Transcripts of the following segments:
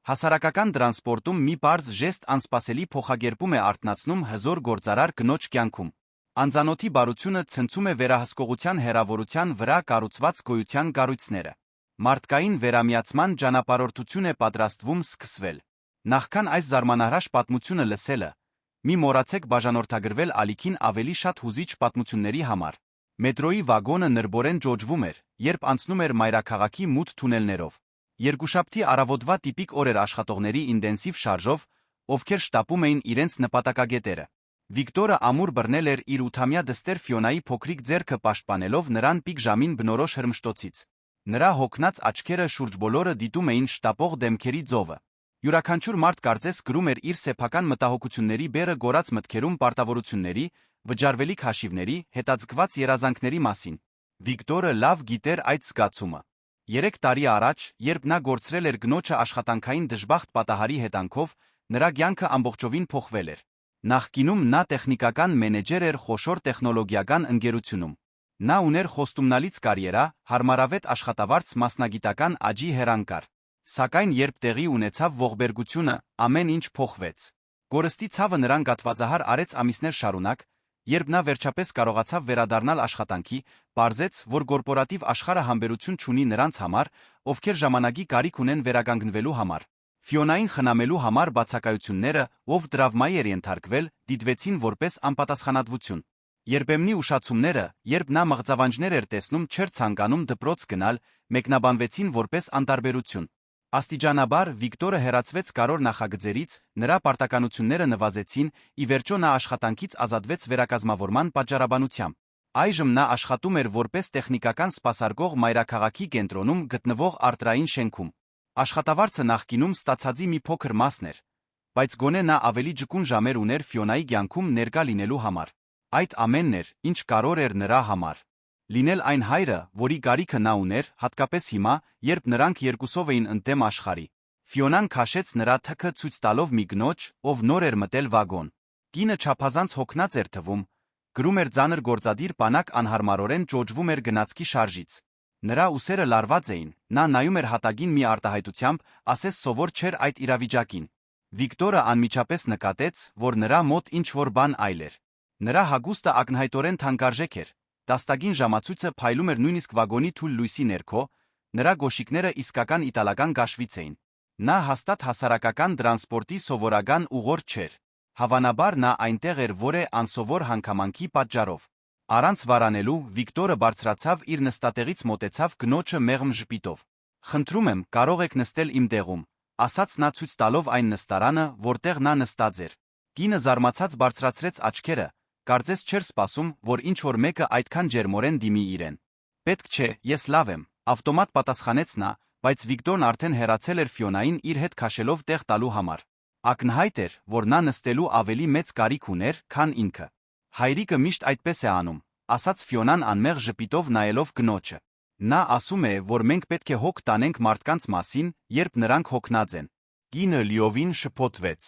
Հասարակական տրանսպորտում մի պարզ ժեստ անսպասելի փոխագերպում է արթնացնում հզոր գործարար կնոջ կյանքում։ Անծանոթի բարությունը ցնցում է վերահսկողության հեռավորության վրա կառուցված գոյության կառույցները։ Մարդկային վերամիացման ճանապարհորդություն է պատրաստվում սկսվել։ Նախքան այս զարմանահրաշ պատմությունը լսելը, մի մոռացեք բաժանորդագրվել ալիքին ավելի շատ հուզիչ պատմությունների համար։ Մետրոյի վագոնը նրբորեն ջոջվում էր, երբ անցնում էր մայրաքաղաքի մութ թունելներով։ Երկուշաբթի առավոտվա տիպիկ օր էր աշխատողների ինտենսիվ շարժով, ովքեր շտապում էին իրենց նպատակագետերը։ Վիկտորը ամուր բռնել էր իր 8-ամյա դստեր Ֆիոնայի փոքրիկ ձեռքը պաշտպանելով նրան պիկ ժամին բնորոշ հրմշտոցից։ Նրա հոգնած աչքերը շուրջ բոլորը դիտում էին շտապող դեմքերի ծովը։ Յուրաքանչյուր մարդ կարծես գրում էր իր սեփական մտահոգությունների բեռը գորած մտքերում պարտավորությունների, վճարվելիք հաշիվների, հետաձգված երազանքների մասին։ Վիկտորը լավ գիտեր այդ զգացումը։ 3 տարի առաջ, երբ նա գործրել էր գնոջը աշխատանքային դժբախտ պատահարի հետանքով, նրա կյանքը ամբողջովին փոխվել էր։ Նախկինում նա տեխնիկական մենեջեր էր խոշոր տեխնոլոգիական ընկերությունում։ Նա ուներ խոստումնալից կարիերա, հարմարավետ աշխատավարձ, մասնագիտական աճի հեռանկար։ Սակայն երբ տեղի ունեցավ ողբերգությունը, ամեն ինչ փոխվեց։ Կորստի ցավը նրան գատվածահար արեց ամիսներ շարունակ, երբ նա վերջապես կարողացավ վերադառնալ աշխատանքի, պարզեց, որ կորպորատիվ աշխարհը համբերություն չունի նրանց համար, ովքեր ժամանակի կարիք ունեն վերականգնվելու համար։ Ֆիոնային խնամելու համար բացակայությունները, ով տրավմայի էր ենթարկվել, դիտվեցին որպես անպատասխանատվություն։ Երբեմնի ուշացումները, երբ նա մղձավանջներ էր տեսնում, չէր ցանկանում դպրոց գնալ, մեկնաբանվեցին որպես անտարբերություն։ Աստիճանաբար Վիկտորը հեռացվեց կարևոր նախագծերից, նրա պարտականությունները նվազեցին, ի վերջո նա աշխատանքից ազատվեց վերակազմավորման պատճառաբանությամբ։ Այժմ նա աշխատում էր որպես տեխնիկական սպասարկող մայրաքաղաքի կենտրոնում գտնվող արտրային շենքում։ Աշխատավարձը նախկինում ստացածի մի փոքր մասն էր, բայց գոնե նա ավելի ճկուն ժամեր ուներ Ֆիոնայի կյանքում ներկա լինելու համար։ Այդ ամենն էր, ինչ կարող էր նրա համար լինել այն հայրը, որի կարիքը նա ուներ, հատկապես հիմա, երբ նրանք երկուսով էին ընդդեմ աշխարհի։ Ֆիոնան քաշեց նրա թքը ցույց տալով մի կնոջ, ով նոր էր մտել վագոն։ Կինը չափազանց հոգնած էր թվում, գրում էր ծանր գործադիր բանակ, անհարմարորեն ճոճվում էր գնացքի շարժից։ Նրա ուսերը լարված էին, նա նայում էր հատագին մի արտահայտությամբ, ասես սովոր չէր այդ իրավիճակին։ Վիկտորը անմիջապես նկատեց, որ նրա մոտ ինչ-որ բան այլ էր։ Նրա հագուստը ակնհայտորեն թանկարժեք էր, տաստագին ժամացույցը փայլում էր նույնիսկ վագոնի թույլ լույսի ներքո, նրա գոշիկները իսկական իտալական գաշվից էին։ Նա հաստատ հասարակական տրանսպորտի սովորական ուղղորդ չէր։ Հավանաբար նա այնտեղ էր որե անսովոր հանգամանքի պատճառով։ Առանց վարանելու Վիկտորը բարձրացավ իր նստատեղից, մոտեցավ կնոջը մեղմ ժպիտով։ «Խնդրում եմ, կարող եք նստել իմ տեղում», ասաց նա ցույց տալով այն նստարանը, որտեղ նա նստած էր։ Կինը զարմացած բարձրացրեց աչքերը, կարծես չէր սպասում, որ ինչ-որ մեկը այդքան ջերմորեն դիմի իրեն։ «Պետք չէ, ես լավ եմ», ավտոմատ պատասխանեց նա, բայց Վիկտորն արդեն հեռացել էր Ֆիոնային իր հետ քաշելով տեղ տալու համար։ Ակնհայտ էր, որ նա նստելու ավելի մեծ կարիք ուներ, քան ինքը։ «Հայրիկը միշտ այդպես է անում», ասաց Ֆիոնան անմեղ ժպիտով նայելով կնոջը։ «Նա ասում է, որ մենք պետք է հոգ տանենք մարդկանց մասին, երբ նրանք հոգնած են»։ Կինը լիովին շփոթվեց։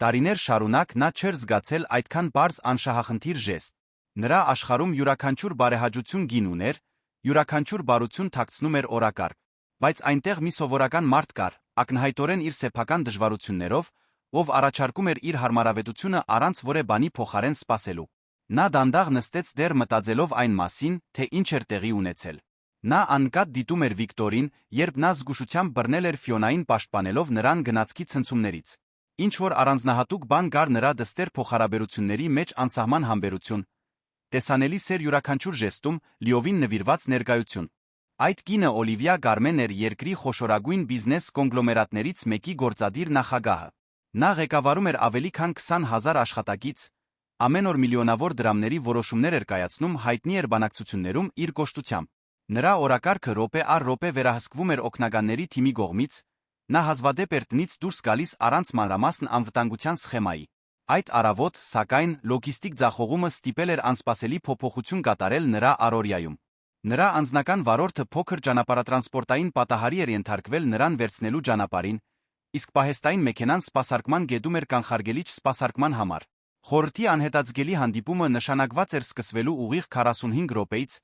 Տարիներ շարունակ նա չէր զգացել այդքան պարզ անշահախնդիր ժեստ։ Նրա աշխարհում յուրաքանչյուր բարեհաճություն գին ուներ, յուրաքանչյուր բարություն թաքցնում էր օրակարգ։ Բայց այնտեղ մի սովորական մարդ կար, ակնհայտորեն իր սեփական դժվարություններով, ով առաջարկում էր իր հարմարավետությունը առանց որևէ բանի փոխարեն սпасելու։ Նա դանդաղ նստեց դեռ մտածելով այն մասին, թե ինչ էր տեղի ունեցել։ Նա անկատ դիտում էր Վիկտորին, երբ նա զգուշությամբ բռնել էր Ֆիոնային, պաշտպանելով նրան գնացքի ցնցումներից։ Ինչ-որ առանձնահատուկ բան կար նրա դստեր փոխհարաբերությունների մեջ, անսահման համբերություն, տեսանելի սեր յուրաքանչյուր ժեստում, լիովին նվիրված ներկայություն։ Այդ կինը Օլիվիա Գարմեն էր, երկրի խոշորագույն բիզնես կոնգլոմերատներից մեկի գործադիր նախագահը։ Նա ղեկավարում էր ավելի քան 20,000 աշխատակից, ամեն օր միլիոնավոր դրամների որոշումներ էր կայացնում, հայտնի էր բանակցություններում իր կոշտությամբ։ Նրա օրակարգը րոպե առ րոպե վերահսկվում էր օգնականների թիմի կողմից, նա հազվադեպ էր տնից դուրս գալիս առանց մանրամասն անվտանգության սխեմայի։ Այդ առավոտ, սակայն, լոգիստիկ ձախողումը ստիպել էր անսպասելի փոփոխություն կատարել նրա առօրյայում։ Նրա անձնական վարորդը փոքր ճանապարհատրանսպորտային պատահարի էր ենթարկվել նրան վերցնելու ճանապարհին, իսկ պահեստային մեքենան սպասարկման գետում էր կանխարգելիչ սպասարկման համար։ Խորհրդի անհետաձգելի հանդիպումը նշանակված էր սկսվելու ուղիղ 45 րոպեից,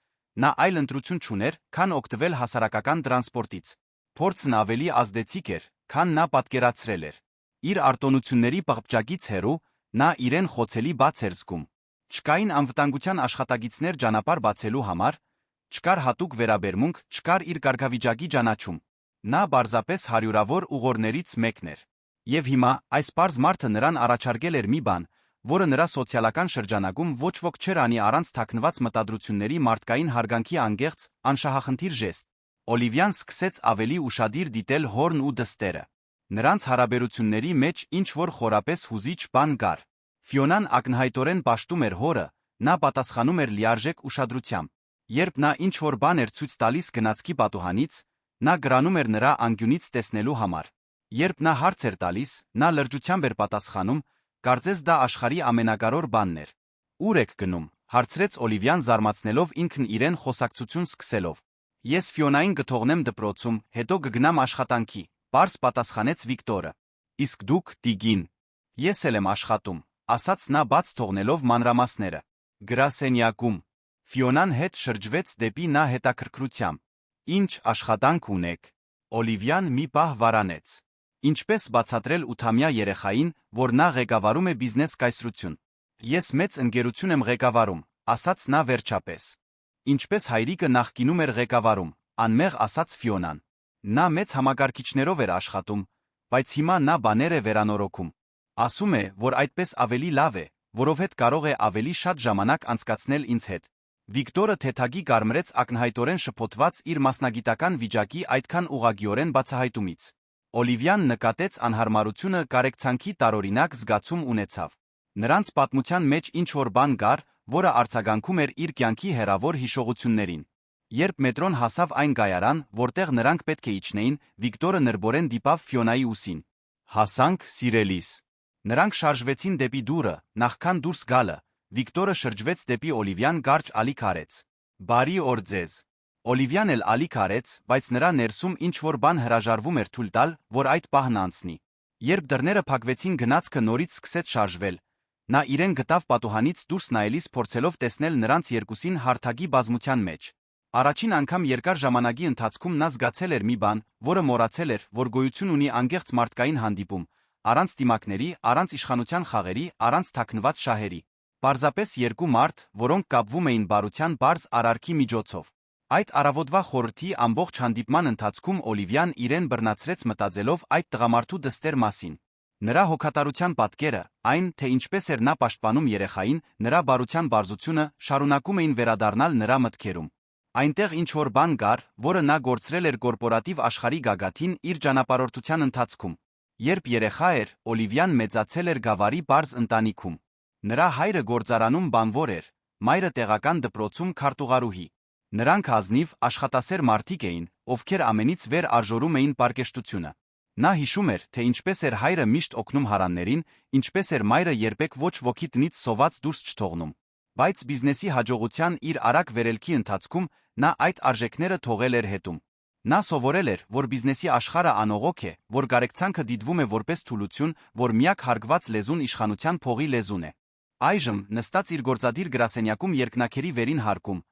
նա այլ ընտրություն չուներ, քան օգտվել հասարակական տրանսպորտից։ Փորձն ավելի ազդեցիկ էր, քան նա պատկերացրել էր։ Իր արտոնությունների պղպճակից հեռու, նա իրեն խոցելի բաց էր զգում։ Չկային անվտանգության աշխատագիծներ ճանապարհ բացելու համար, չկար հատուկ վերաբերմունք, չկար իր կարգավիճակի ճանաչում։ Նա պարզապես հարյուրավոր ուղորներից մեկն էր։ Եվ հիմա այս պարզ մարդը նրան առաջարկել էր մի բան, որը նրա սոցիալական շրջանակում ոչ ոք չէր անի առանց թաքնված մտադրությունների մարդկային հարգանքի անգեղծ, անշահախնդիր ժեստ։ Օլիվիան սկսեց ավելի ուշադիր դիտել հորն ու դստերը։ Նրանց հարաբերությունների մեջ ինչ-որ խորապես հուզիչ բան կար։ Ֆիոնան ակնհայտորեն պաշտում էր հորը, նա պատասխանում էր լիարժեք ուշադրությամբ։ Երբ նա ինչ-որ բան էր ցույց տալիս գնացքի պատուհանից, նա գրանում էր նրա անկյունից տեսնելու համար։ Երբ նա հարց էր տալիս, նա լրջությամբ էր պատասխանում, կարծես դա աշխարհի ամենակարևոր բանն էր։ Ուր եք գնում, հարցրեց Օլիվիան զարմացնելով ինքն իրեն խոսակցություն սկսելով։ Ես Ֆիոնային կթողնեմ դպրոցում, հետո կգնամ աշխատանքի, պարզ պատասխանեց Վիկտորը։ Իսկ դուք, Տիգին։ Ես էլ եմ աշխատում, ասաց նա բաց թողնելով մանրամասները։ Գրասենյակում։ Ֆիոնան հետ շրջվեց դեպի նա հետաքրքրությամբ։ Ինչ աշխատանք ունեք։ Օլիվիան մի պահ վարանեց։ Ինչպես բացատրել 8-ամյա երեխային, որ նա ղեկավարում է բիզնես կայսրություն։ Ես մեծ ընկերություն եմ ղեկավարում, ասաց նա վերջապես։ Ինչպես հայրիկը նախկինում էր ղեկավարում, անմեղ ասաց Ֆիոնան։ Նա մեծ համակարգիչներով էր աշխատում, բայց հիմա նա բաներ է վերանորոգում։ Ասում է, որ այդպես ավելի լավ է, որովհետև կարող է ավելի շատ ժամանակ անցկացնել ինձ հետ։ Վիկտորը թեթագի կարմրեց ակնհայտորեն շփոթված իր մասնագիտական վիճակի այդքան ուղղակիորեն բացահայտումից։ Օլիվիան նկատեց անհարմարությունը կարեկցանքի տարօրինակ զգացում ունեցավ։ Նրանց պատմության մեջ ինչ-որ բան կար, որը արձագանքում էր իր կյանքի հեռավոր հիշողություններին։ Երբ մետրոն հասավ այն կայարան, որտեղ նրանք պետք է իջնեին, Վիկտորը նրբորեն դիպավ Ֆիոնայի ուսին։ Հասանք, սիրելիս։ Նրանք շարժվեցին դեպի դուռը, նախքան դուրս գալը, Վիկտորը շրջվեց դեպի Օլիվիան կարճ ալիք արեց։ Բարի օր ձեզ։ Օլիվիան էլ ալիք արեց, բայց նրա ներսում ինչ-որ բան հրաժարվում էր թույլ տալ, որ այդ պահն անցնի։ Երբ դռները փակվեցին, գնացքը նորից սկսեց շարժվել։ Նա իրեն գտավ պատուհանից դուրս նայելիս փորձելով տեսնել նրանց երկուսին հարթակի բազմության մեջ։ Առաջին անգամ երկար ժամանակի ընթացքում նա զգացել էր մի բան, որը մոռացել էր, որ գոյություն ունի անգեղծ մարդկային հանդիպում, առանց դիմակների, առանց իշխանության խաղերի, առանց թաքնված շահերի։ Պարզապես երկու մարդ, որոնք կապվում էին բարության պարզ արարքի միջոցով։ Այդ առավոտվա խորհրդի ամբողջ հանդիպման ընթացքում Օլիվիան իրեն բռնացրեց մտածելով այդ տղամարդու դստեր մասին։ Նրա հոգատարության պատկերը, այն, թե ինչպես էր նա պաշտպանում երեխային, նրա բարության բարձությունը շարունակում էին վերադառնալ նրա մտքերում։ Այնտեղ ինչ-որ բան կար, որը նա գործրել էր կորպորատիվ աշխարհի գագաթին իր ճանապարհորդության ընթացքում։ Երբ երեխա էր, Օլիվիան մեծացել էր գավառի պարզ ընտանիքում։ Նրա հայրը գործարանում բանվոր էր, մայրը տեղական դպրոցում քարտուղարուհի։ Նրանք ազնիվ, աշխատասեր մարդիկ էին, ովքեր ամենից վեր արժորում էին պարկեշտությունը։ Նա հիշում էր, թե ինչպես էր հայրը միշտ օգնում հարաններին, ինչպես էր մայրը երբեք ոչ ոքի տնից սոված դուրս չթողնում։ Բայց բիզնեսի հաջողության իր արագ վերելքի ընթացքում նա այդ արժեքները թողել էր հետում։ Նա սովորել էր, որ բիզնեսի աշխարհը անողոք է, որ կարեկցանքը դիտվում է որպես թուլություն, որ միակ հարգված լեզուն իշխանության փողի լեզուն է։ Այժմ, նստած իր գործադիր գրասենյակում երկնաքերի վերին հարկում,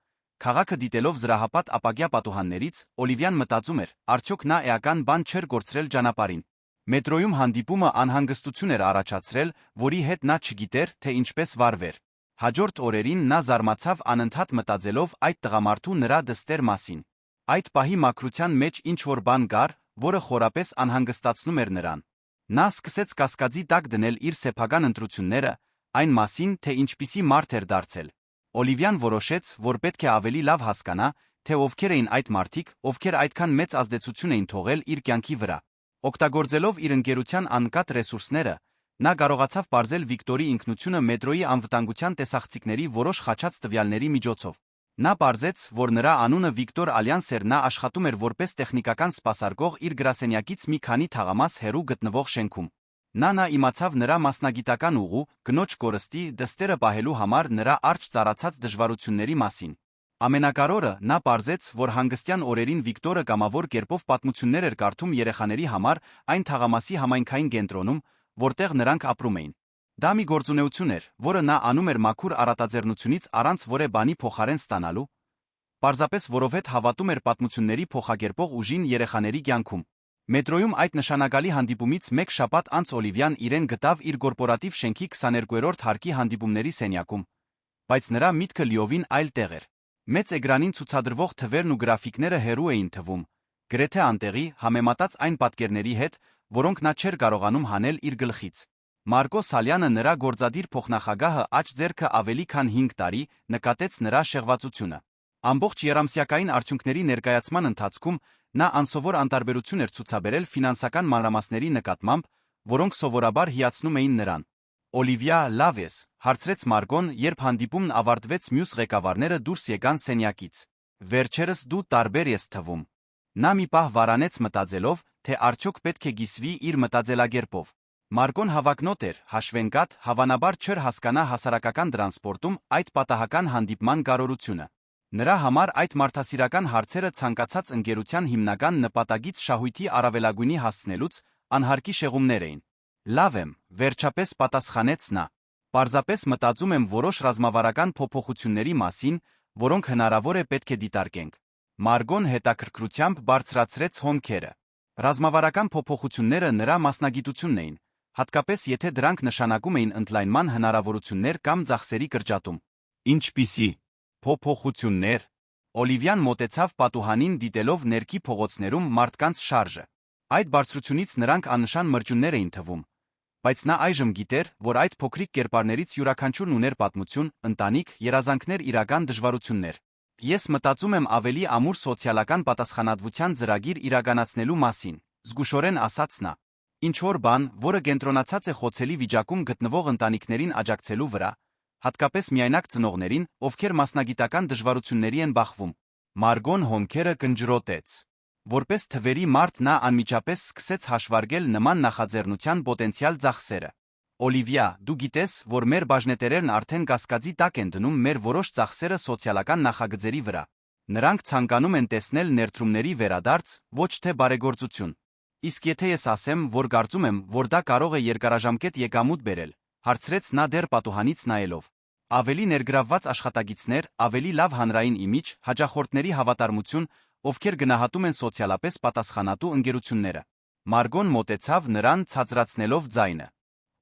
քաղաքը դիտելով զրահապատ ապակյա պատուհաններից, Օլիվիան մտածում էր, արդյոք նա էական բան չէր կորցրել ճանապարհին։ Մետրոյում հանդիպումը անհանգստություն էր առաջացրել, որի հետ նա չգիտեր, թե ինչպես վարվեր։ Հաջորդ օրերին նա զարմացավ անընդհատ մտածելով այդ տղամարդու նրա դստեր մասին։ Այդ պահի մաքրության մեջ ինչ-որ բան կար, որը խորապես անհանգստացնում էր նրան։ Նա սկսեց կասկածի տակ դնել իր սեփական ընտրությունները, այն մասին, թե ինչպիսի մարդ էր դարձել։ Օլիվիան որոշեց, որ պետք է ավելի լավ հասկանա, թե ովքեր էին այդ մարդիկ, ովքեր այդքան մեծ ազդեցություն էին թողել իր կյանքի վրա։ Օգտագործելով իր ընկերության անկատ ռեսուրսները, նա կարողացավ պարզել Վիկտորի ինքնությունը մետրոյի անվտանգության տեսախցիկների որոշ խաչած տվյալների միջոցով։ Նա պարզեց, որ նրա անունը Վիկտոր Ալյանս էր, նա աշխատում էր որպես տեխնիկական սպասարկող իր գրասենյակից մի քանի թաղամաս հեռու գտնվող շենքում։ Նա իմացավ նրա մասնագիտական ուղու, կնոջ կորստի, դստերը պահելու համար նրա առջ ծառացած դժվարությունների մասին։ Ամենակարևորը, նա պարզեց, որ հանգստյան օրերին Վիկտորը կամավոր կերպով պատմություններ էր կարդում երեխաների համար այն թաղամասի համայնքային կենտրոնում, որտեղ նրանք ապրում էին։ Դա մի գործունեություն էր, որը նա անում էր մաքուր առատաձեռնությունից առանց որևէ բանի փոխարեն ստանալու։ պարզապես որովհետև հավատում էր պատմությունների փոխակերպող ուժին երեխաների կյանքում։ Մետրոյում այդ նշանակալի հանդիպումից մեկ շաբաթ անց Օլիվիան իրեն գտավ իր կորպորատիվ շենքի 22-րդ հարկի հանդիպումների սենյակում, բայց նրա միտքը լիովին այլ տեղ էր։ Մեծ էկրանին ցուցադրվող թվերն ու գրաֆիկները հեռու էին թվում, գրեթե անտեղի, համեմատած այն պատկերների հետ, որոնք նա չէր կարողանում հանել իր գլխից։ Մարկո Սալյանը, նրա գործադիր փոխնախագահը, աջ ձեռքը ավելի քան 5 տարի, նկատեց նրա շեղվածությունը։ Ամբողջ երամսյակային արդյունքների ներկայացման ընթացքում նա անսովոր անտարբերություն էր ցուցաբերել ֆինանսական մանրամասների նկատմամբ, որոնք սովորաբար հիացնում էին նրան։ Օլիվիա, լավ ես, հարցրեց Մարկոն, երբ հանդիպումն ավարտվեց, մյուս ղեկավարները դուրս եկան սենյակից։ Վերջերս դու տարբեր ես թվում։ Նա մի պահ վարանեց, մտածելով, թե արդյոք պետք է գիսվի իր մտածելակերպով։ Մարկոն հավակնոտ էր, հաշվենկատ, հավանաբար չէր հասկանա հասարակական տրանսպորտում այդ պատահական հանդիպման կարևորությունը։ Նրա համար այդ մարդասիրական հարցերը ցանկացած ընկերության հիմնական նպատակից շահույթի առավելագույնի հասցնելուց անհարկի շեղումներ էին։ Լավ եմ, վերջապես պատասխանեց նա։ Պարզապես մտածում եմ որոշ ռազմավարական փոփոխությունների մասին, որոնք հնարավոր է պետք է դիտարկենք։ Մարգոն հետաքրքրությամբ բարձրացրեց հոնքերը։ Ռազմավարական փոփոխությունները նրա մասնագիտությունն էին, հատկապես եթե դրանք նշանակում էին ընդլայնման հնարավորություններ կամ ծախսերի կրճատում։ Ինչպիսի փոփոխություններ։ Օլիվիան մոտեցավ պատուհանին, դիտելով ներքի փողոցներում մարդկանց շարժը։ Այդ բարձրությունից նրանք աննշան մրջյուններ էին թվում, բայց նա այժմ գիտեր, որ այդ փոքրիկ կերպարներից յուրաքանչյուրն ուներ պատմություն, ընտանիք, երազանքներ, իրական դժվարություններ։ Ես մտածում եմ ավելի ամուր սոցիալական պատասխանատվության ծրագիր իրականացնելու մասին, զգուշորեն ասաց նա։ Ինչ-որ բան, որը կենտրոնացած է խոցելի վիճակում գտնվող ընտանիքներին աջակցելու վրա, հատկապես միայնակ ծնողներին, ովքեր մասնագիտական դժվարությունների են բախվում։ Մարգոն հոնքերը կնջրոտեց։ Որպես թվերի մարդ նա անմիջապես սկսեց հաշվարկել նման նախաձեռնության պոտենցիալ ծախսերը։ Օլիվիա, դու գիտես, որ մեր բաժնետերերն արդեն կասկածի տակ են դնում մեր որոշ ծախսերը սոցիալական նախագծերի վրա։ Նրանք ցանկանում են տեսնել ներդրումների վերադարձ, ոչ թե բարեգործություն։ Իսկ եթե ես ասեմ, որ կարծում եմ, որ դա կարող է երկարաժամկետ եկամուտ բերել, հարցրեց նա դեռ պատուհանից նայելով։ Ավելի ներգրավված աշխատագիցներ, ավելի լավ հանրային իմիջ, հաճախորդների հավատարմություն, ովքեր գնահատում են սոցիալապես պատասխանատու ընկերությունները։ Մարգոն մոտեցավ նրան, ցածրացնելով ձայնը։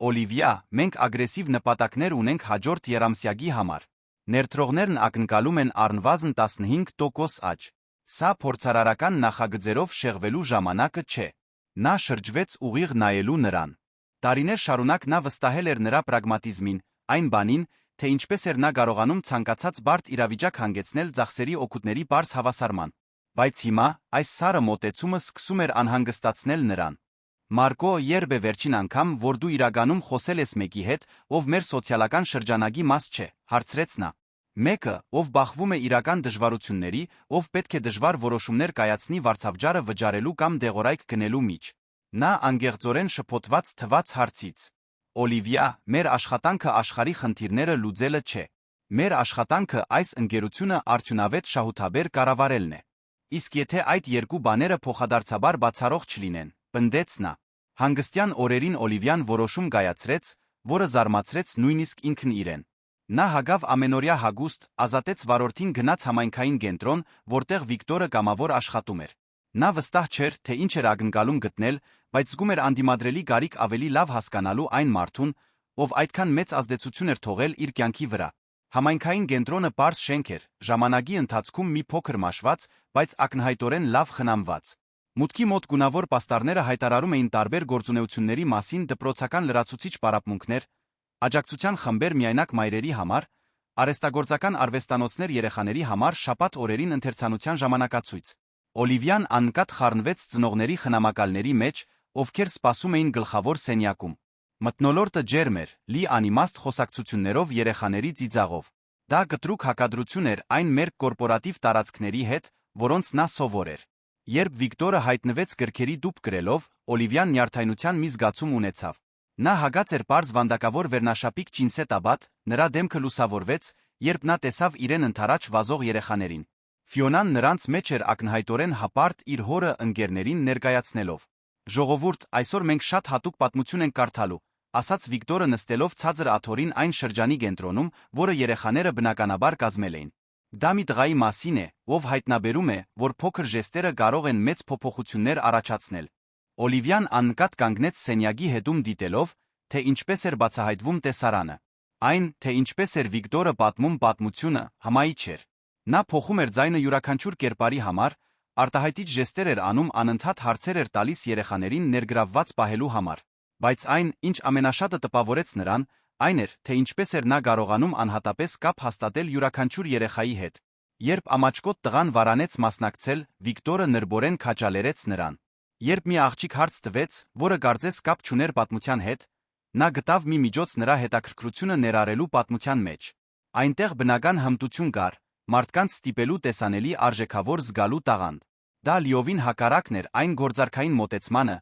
Օլիվիա, մենք ագրեսիվ նպատակներ ունենք հաջորդ եռամսյակի համար։ Ներդրողներն ակնկալում են առնվազն 15% աճ։ Սա փորձարարական նախագծերով շեղվելու ժամանակը չէ։ Նա շրջվեց ուղիղ նայելու նրան։ Տարիներ շարունակ նա վստահել էր նրա պրագմատիզմին, այն բանին, թե ինչպես էր նա կարողանում ցանկացած բարդ իրավիճակ հանգեցնել ծախսերի օգուտների պարզ հավասարման։ Բայց հիմա այս սառը մոտեցումը սկսում էր անհանգստացնել նրան։ Մարկո, երբ է վերջին անգամ, որ դու իրականում խոսել ես մեկի հետ, ով մեր սոցիալական շրջանագի մաս չէ, հարցրեց նա։ Մեկը, ով բախվում է իրական դժվարությունների, ով պետք է դժվար որոշումներ կայացնի վարձավճարը վճարելու կամ դեղորայք գնելու միջ։ Նա անգեղծորեն շփոթված թվաց հարցից։ Օլիվիա, մեր աշխատանքը աշխարհի խնդիրները լուծելը չէ։ Մեր աշխատանքը այս ընկերությունը արդյունավետ շահութաբեր կառավարելն է։ Իսկ եթե այդ երկու բաները փոխադարձաբար բացառող չլինեն, պնդեց նա։ Հանգստյան օրերին Օլիվիան որոշում կայացրեց, որը զարմացրեց նույնիսկ ինքն իրեն։ Նա հագավ ամենօրյա հագուստ, ազատեց վարորդին, գնաց համայնքային կենտրոն, որտեղ Վիկտորը կամավոր աշխատում էր։ Նա վստահ չէր, թե ինչ էր ակնկալում գտնել, բայց զգում էր անդիմադրելի կարիք ավելի լավ հասկանալու այն մարդուն, ով այդքան մեծ ազդեցություն էր թողել իր կյանքի վրա։ Համայնքային կենտրոնը պարզ շենք էր, ժամանակի ընթացքում մի փոքր մաշված, բայց ակնհայտորեն լավ խնամված։ Մուտքի մոտ գունավոր պաստառները հայտարարում էին տարբեր գործունեությունների մասին, դպրոցական լրացուցիչ պարապմունքներ, աջակցության խմբեր միայնակ մայրերի համար, արհեստագործական արվեստանոցներ երեխաների համար, շաբաթ օրերին ընթերցանության ժամանակացույց։ Օլիվիան անկատ խառնվեց ծնողների խնամակալների մեջ, ովքեր սպասում էին գլխավոր սենյակում։ Մթնոլորտը ջերմ էր, լի անիմաստ խոսակցություններով, երեխաների ծիծաղով։ Դա կտրուկ հակադրություն էր այն մերկ կորպորատիվ տարածքների հետ, որոնց նա սովոր էր։ Երբ Վիկտորը հայտնվեց գրքերի տուփ գրելով, Օլիվիան նյարդայնության մի զգացում ունեցավ։ Նա հագած էր պարզ վանդակավոր վերնաշապիկ ջինսետ աբատ, նրա դեմքը լուսավորվեց, երբ նա տեսավ իրեն ընդառաջ վազող երեխաներին։ Ֆիոնան նրանց մեջ էր ակնհայտորեն հպարտ, իր հորը ընկերներին ներկայացնելով։ Ժողովուրդ, այսօր մենք շատ հատուկ պատմություն ենք կարդալու, ասաց Վիկտորը նստելով ցածր աթոռին այն շրջանի կենտրոնում, որը երեխաները բնականաբար կազմել էին։ Դա մի տղայի մասին է, ով հայտնաբերում է, որ փոքր ժեստերը կարող են մեծ փոփոխություններ առաջացնել։ Օլիվիան աննկատ կանգնեց սենյակի հետում դիտելով, թե ինչպես էր բացահայտվում տեսարանը։ Այն, թե ինչպես էր Վիկտորը պատմում պատմությունը, հմայիչ էր։ Նա փոխում էր ձայնը յուրաքանչյուր կերպարի համար, արտահայտիչ ժեստեր էր անում, անընդհատ հարցեր էր տալիս երեխաներին ներգրավված պահելու համար։ Բայց այն, ինչ ամենաշատը տպավորեց նրան, այն էր, թե ինչպես էր նա կարողանում անհատապես կապ հաստատել յուրաքանչյուր երեխայի հետ։ Երբ ամաչկոտ տղան վարանեց մասնակցել, Վիկտորը նրբորեն քաջալերեց նրան։ Երբ մի աղջիկ հարց տվեց, որը կարծես կապ չուներ պատմության հետ, նա գտավ մի միջոց նրա հետաքրքրությունը ներառելու պատմության մեջ։ Այնտեղ բնական հմտություն կար, մարդկանց ստիպելու տեսանելի արժեքավոր զգալու տաղանդ։ Դա լիովին հակառակն էր այն գործարքային մոտեցմանը,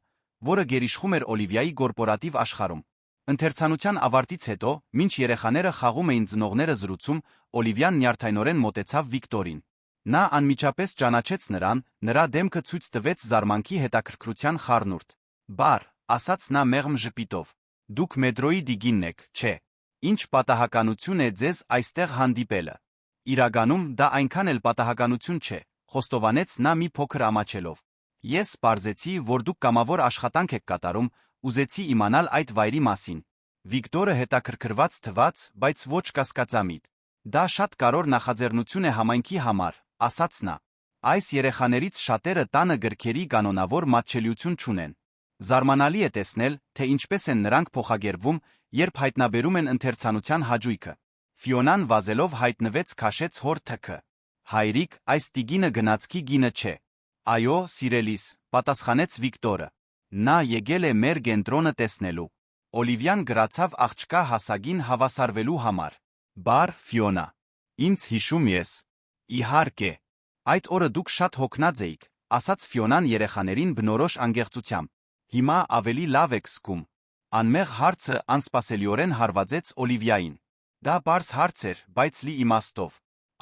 որը գերիշխում էր Օլիվիայի կորպորատիվ աշխարհում։ Ընթերցանության ավարտից հետո, մինչ երեխաները խաղում էին ծնողները զրուցում, Օլիվիան նյարդայնորեն մոտեցավ Վիկտորին։ Նա անմիջապես ճանաչեց նրան, նրա դեմքը ցույց տվեց զարմանքի հետաքրքրության խառնուրդ։ Բար, ասաց նա մեղմ ժպիտով։ Դուք մետրոյի դիգինն եք, չէ։ Ինչ պատահականություն է ձեզ այստեղ հանդիպելը։ Իրականում դա այնքան էլ պատահականություն չէ, խոստովանեց նա մի փոքր ամաչելով։ Ես պարզեցի, որ դուք կամավոր աշխատանք եք կատարում, ուզեցի իմանալ այդ վայրի մասին։ Վիկտորը հետաքրքրված թվաց, բայց ոչ կասկածամիտ։ Դա շատ կարևոր նախաձեռնություն է համայնքի համար, ասաց նա։ Այս երեխաներից շատերը տանը գրքերի կանոնավոր մատչելիություն չունեն։ Զարմանալի է տեսնել, թե ինչպես են նրանք փոխագերվում, երբ հայտնաբերում են ընթերցանության հաճույքը։ Ֆիոնան վազելով հայտնվեց, քաշեց հոր թքը։ Հայրիկ, այս տիգինը գնացքի գինը չէ։ Այո, սիրելիս, պատասխանեց Վիկտորը։ Նա եկել է մեր կենտրոնը տեսնելու։ Օլիվիան գրացավ աղջկա հասակին հավասարվելու համար։ Բար, Ֆիոնա։ Ինձ հիշում ես։ Իհարկե։ Այդ օրը դուք շատ հոգնած էիք, ասաց Ֆիոնան երեխաներին բնորոշ անգեղծությամբ։ Հիմա ավելի լավ եք զգում։ Անմեղ հարցը անսպասելիորեն հարվածեց Օլիվիային։ Դա պարզ հարց էր, բայց լի իմաստով։